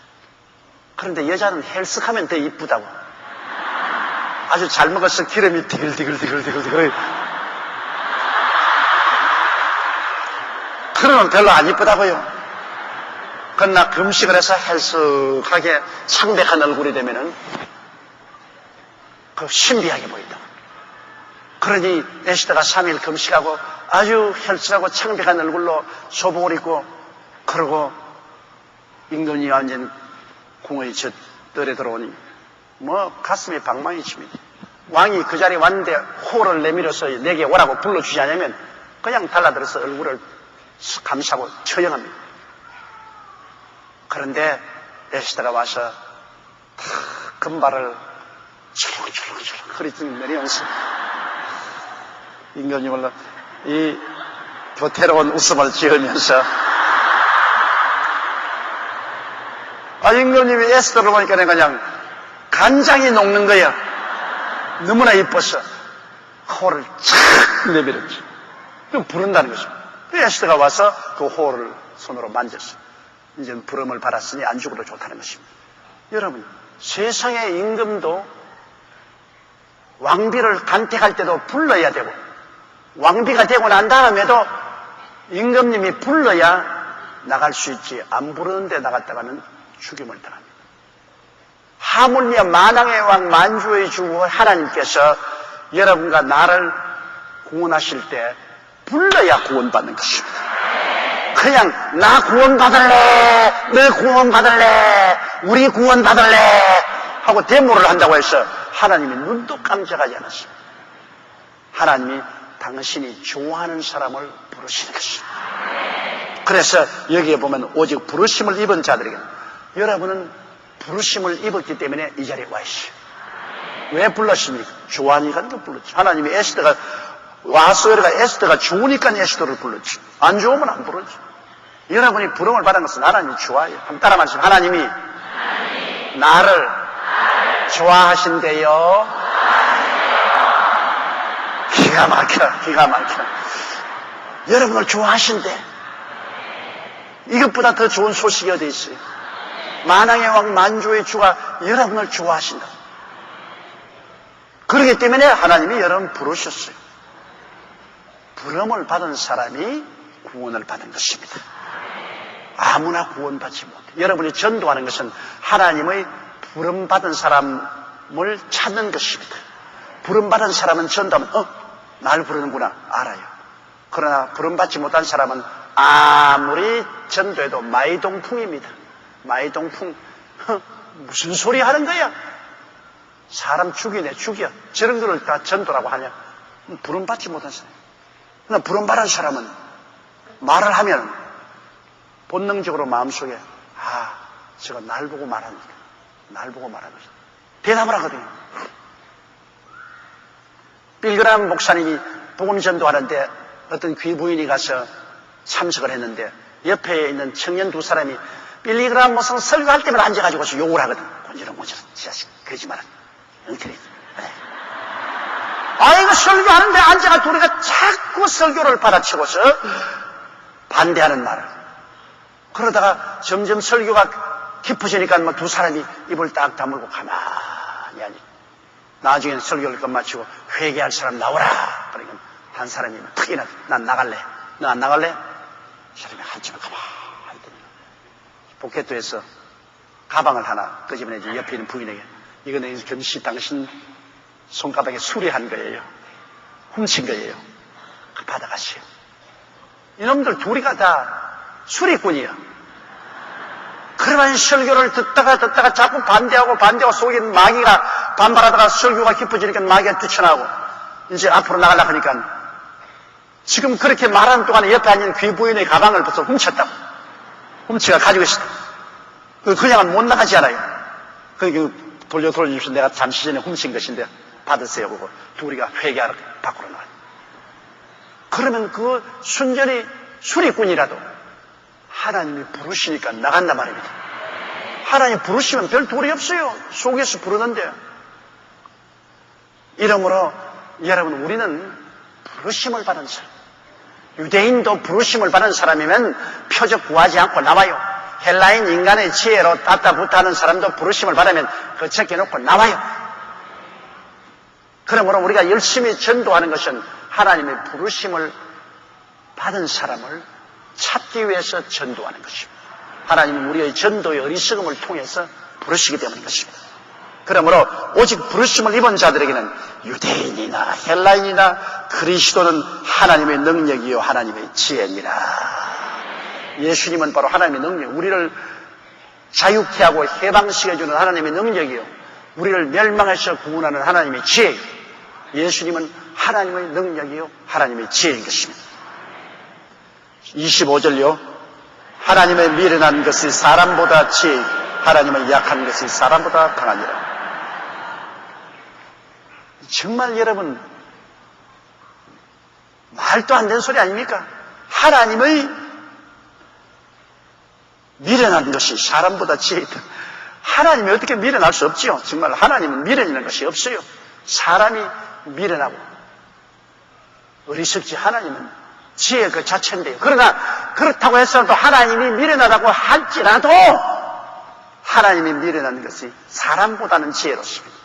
그런데 여자는 헬식하면 더 이쁘다고. 아주 잘 먹어서 기름이 디글디글 그러면 별로 안 이쁘다고요. 그러나 금식을 해서 헬쓱하게 창백한 얼굴이 되면은 그 신비하게 보인다. 그러니 에스더가 3일 금식하고 아주 헬쓱하고 창백한 얼굴로 소복을 입고 그러고 임금이 앉은 궁의 저 뜰에 들어오니 가슴이 방망이 칩니다. 왕이 그 자리에 왔는데 호를 내밀어서 내게 오라고 불러주지 않으면 그냥 달라들어서 얼굴을 감싸고 처형합니다. 그런데 에스더가 와서 금발을 철렁철렁 허리등 내리면서 임금님을 이 교태로운 웃음을 지으면서 임금님이 에스더를 보니까 내가 그냥 간장이 녹는 거야. 너무나 이뻐서 호를 착 내밀었지. 부른다는 거죠. 에스더가 와서 그 호를 손으로 만졌어. 이제 부름을 받았으니 안 죽어도 좋다는 것입니다. 여러분, 세상의 임금도 왕비를 간택할 때도 불러야 되고 왕비가 되고 난 다음에도 임금님이 불러야 나갈 수 있지. 안 부르는데 나갔다가는 죽임을 당합니다. 하물며 만왕의 왕 만주의 주 하나님께서 여러분과 나를 구원하실 때 불러야 구원받는 것입니다. 그냥 나 구원받을래, 너 구원받을래, 우리 구원받을래 하고 데모를 한다고 해서 하나님이 눈도 깜짝하지 않았습니다. 하나님이 당신이 좋아하는 사람을 부르시는 것입니다. 그래서 여기에 보면 오직 부르심을 입은 자들에게 여러분은 부르심을 입었기 때문에 이 자리에 와 있어요. 왜 불렀습니까? 좋아하니까 불렀지. 하나님이 에스더가 와서가 에스더가 좋으니까 에스더를 불렀지. 안 좋으면 안 부르지. 여러분이 부름을 받은 것은 하나님이 좋아해요. 한번 따라 말씀. 하나님이 나를 좋아하신대요. 기가 막혀. 여러분을 좋아하신대. 이것보다 더 좋은 소식이 어디 있어요? 만왕의 왕 만주의 주가 여러분을 좋아하신다. 그렇기 때문에 하나님이 여러분 부르셨어요. 부름을 받은 사람이 구원을 받은 것입니다. 아무나 구원받지 못해. 여러분이 전도하는 것은 하나님의 부름받은 사람을 찾는 것입니다. 부름받은 사람은 전도하면 날 부르는구나 알아요. 그러나 부름받지 못한 사람은 아무리 전도해도 마이동풍입니다. 마이동풍. 무슨 소리 하는 거야? 사람 죽이네 죽여. 저런 거를 다 전도라고 하냐? 부름받지 못한 사람. 그러나 부름받은 사람은 말을 하면 본능적으로 마음속에 저거 날 보고 말하는 거야. 날 보고 말하는 거야. 대답을 하거든요. 빌그람 목사님이 복음 전도하는데 어떤 귀부인이 가서 참석을 했는데 옆에 있는 청년 두 사람이 빌리그람 목사 설교할 때마다 앉아가지고서 욕을 하거든. 곤지렁 자식 거짓말은 엉터리. 이거 설교하는데 앉아가 둘이가 자꾸 설교를 받아치고서 반대하는 말을. 그러다가 점점 설교가 깊어지니까 두 사람이 입을 딱 다물고 가만히 앉아. 나중에는 설교를 끝마치고 회개할 사람 나오라. 그러니까 한 사람이 특이나 난 나갈래. 너 안 나갈래? 사람이 한참을 가만히 있더니 포켓도에서 가방을 하나 끄집어내지 옆에 있는 부인에게 이거는 겸시 당신 손가락에 수리한 거예요. 훔친 거예요. 받아가세요. 이놈들 둘이가 다 수리꾼이야. 그러면 설교를 듣다가 자꾸 반대하고 속에 마귀가 반발하다가 설교가 깊어지니까 마귀가 뛰쳐나오고 이제 앞으로 나가려고 하니까 지금 그렇게 말하는 동안에 옆에 앉은 귀부인의 가방을 벌써 훔쳤다고. 훔치가 가지고 있었다. 그냥은 못 나가지 않아요. 그러니까 돌려주셔서 내가 잠시 전에 훔친 것인데 받으세요. 그거 둘이가 회개하러 밖으로 나가요. 그러면 그 순전히 수리꾼이라도 하나님이 부르시니까 나간단 말입니다. 하나님 부르시면 별 도리 없어요. 속에서 부르는데. 이러므로 여러분, 우리는 부르심을 받은 사람. 유대인도 부르심을 받은 사람이면 표적 구하지 않고 나와요. 헬라인 인간의 지혜로 따따붙하는 사람도 부르심을 받으면 거쳐놓고 나와요. 그러므로 우리가 열심히 전도하는 것은 하나님의 부르심을 받은 사람을 찾기 위해서 전도하는 것입니다. 하나님은 우리의 전도의 어리석음을 통해서 부르시기 때문인 것입니다. 그러므로 오직 부르심을 입은 자들에게는 유대인이나 헬라인이나 그리스도는 하나님의 능력이요 하나님의 지혜니라. 예수님은 바로 하나님의 능력, 우리를 자유케 하고 해방시켜주는 하나님의 능력이요, 우리를 멸망에서 구원하는 하나님의 지혜요. 예수님은 하나님의 능력이요 하나님의 지혜인 것입니다. 25절요. 하나님의 미련한 것이 사람보다 지혜이고 하나님의 약한 것이 사람보다 강하니라. 정말 여러분, 말도 안 되는 소리 아닙니까? 하나님의 미련한 것이 사람보다 지혜있다. 하나님이 어떻게 미련할 수 없지요? 정말 하나님은 미련이라는 것이 없어요. 사람이 미련하고 어리석지 하나님은 지혜 그 자체인데요. 그러나 그렇다고 해서도 하나님이 미련하다고 할지라도 하나님이 미련한 것이 사람보다는 지혜롭습니다.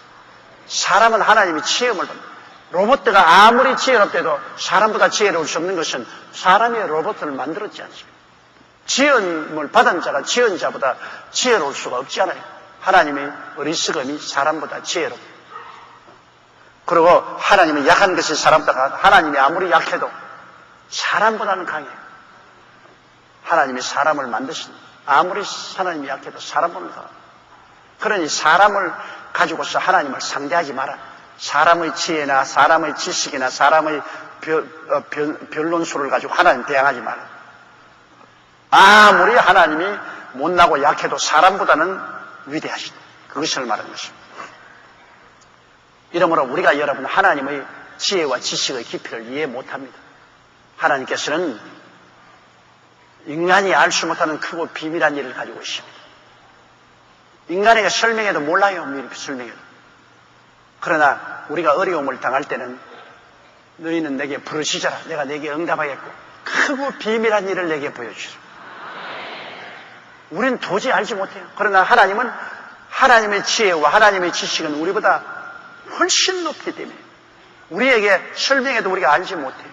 사람은 하나님이 지혜를 받는, 로봇가 아무리 지혜롭대도 사람보다 지혜로울 수 없는 것은 사람이 로봇을 만들었지 않습니까? 지혜를 받은 자가 지은 자보다 지혜로울 수가 없지 않아요. 하나님의 어리석음이 사람보다 지혜롭고, 그리고 하나님이 약한 것이 사람보다, 하나님이 아무리 약해도 사람보다는 강해요. 하나님이 사람을 만드신, 아무리 하나님이 약해도 사람보다는 강해요. 그러니 사람을 가지고서 하나님을 상대하지 마라. 사람의 지혜나 사람의 지식이나 사람의 변론수를 가지고 하나님 대항하지 마라. 아무리 하나님이 못나고 약해도 사람보다는 위대하신, 그것을 말하는 것입니다. 이러므로 우리가 여러분 하나님의 지혜와 지식의 깊이를 이해 못합니다. 하나님께서는 인간이 알 수 못하는 크고 비밀한 일을 가지고 있습니다. 인간에게 설명해도 몰라요. 설명해도. 그러나 우리가 어려움을 당할 때는 너희는 내게 부르시자라. 내가 내게 응답하겠고 크고 비밀한 일을 내게 보여주시라. 우리는 도저히 알지 못해요. 그러나 하나님은 하나님의 지혜와 하나님의 지식은 우리보다 훨씬 높기 때문에 우리에게 설명해도 우리가 알지 못해요.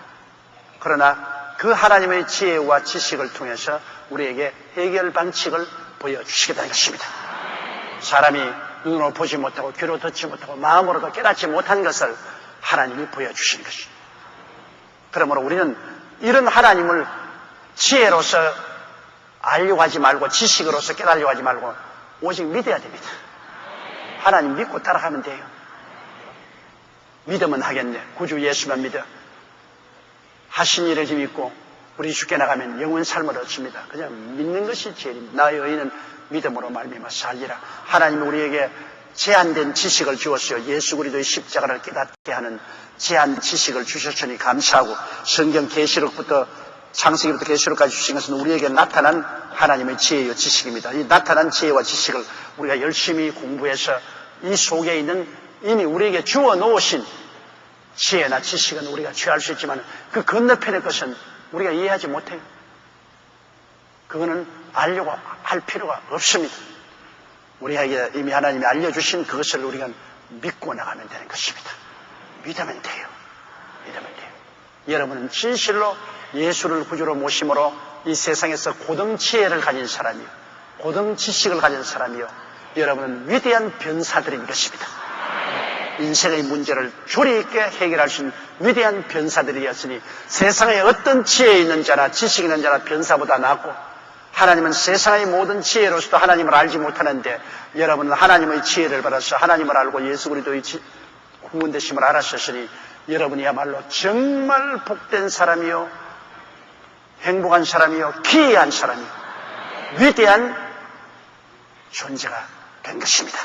그러나 그 하나님의 지혜와 지식을 통해서 우리에게 해결 방식을 보여주시겠다는 것입니다. 사람이 눈으로 보지 못하고 귀로 듣지 못하고 마음으로도 깨닫지 못한 것을 하나님이 보여주시는 것입니다. 그러므로 우리는 이런 하나님을 지혜로서 알려고 하지 말고 지식으로서 깨달으려고 하지 말고 오직 믿어야 됩니다. 하나님 믿고 따라가면 돼요. 믿으면 하겠네. 구주 예수만 믿어. 하신 일을 믿고 우리 주께 나가면 영원 삶을 얻습니다. 그냥 믿는 것이 제일입니다. 나의 의인은 믿음으로 말미암아 살리라. 하나님이 우리에게 제한된 지식을 주었어요. 예수 그리스도의 십자가를 깨닫게 하는 제한 지식을 주셨으니 감사하고, 성경 계시록부터 창세기부터 계시록까지 주신 것은 우리에게 나타난 하나님의 지혜와 지식입니다. 이 나타난 지혜와 지식을 우리가 열심히 공부해서 이 속에 있는 이미 우리에게 주어 놓으신 지혜나 지식은 우리가 취할 수 있지만 그 건너편의 것은 우리가 이해하지 못해요. 그거는 알려고 할 필요가 없습니다. 우리에게 이미 하나님이 알려주신 그것을 우리가 믿고 나가면 되는 것입니다. 믿으면 돼요. 믿으면 돼요. 여러분은 진실로 예수를 구주로 모심으로 이 세상에서 고등 지혜를 가진 사람이요, 고등 지식을 가진 사람이요, 여러분은 위대한 변사들인 것입니다. 인생의 문제를 조리 있게 해결할 수 있는 위대한 변사들이었으니 세상에 어떤 지혜 있는 자나 지식 있는 자나 변사보다 낫고 하나님은 세상의 모든 지혜로서도 하나님을 알지 못하는데 여러분은 하나님의 지혜를 받아서 하나님을 알고 예수 그리스도의 구원되심을 알았으니 여러분이야말로 정말 복된 사람이요, 행복한 사람이요, 기이한 사람이요, 위대한 존재가 된 것입니다.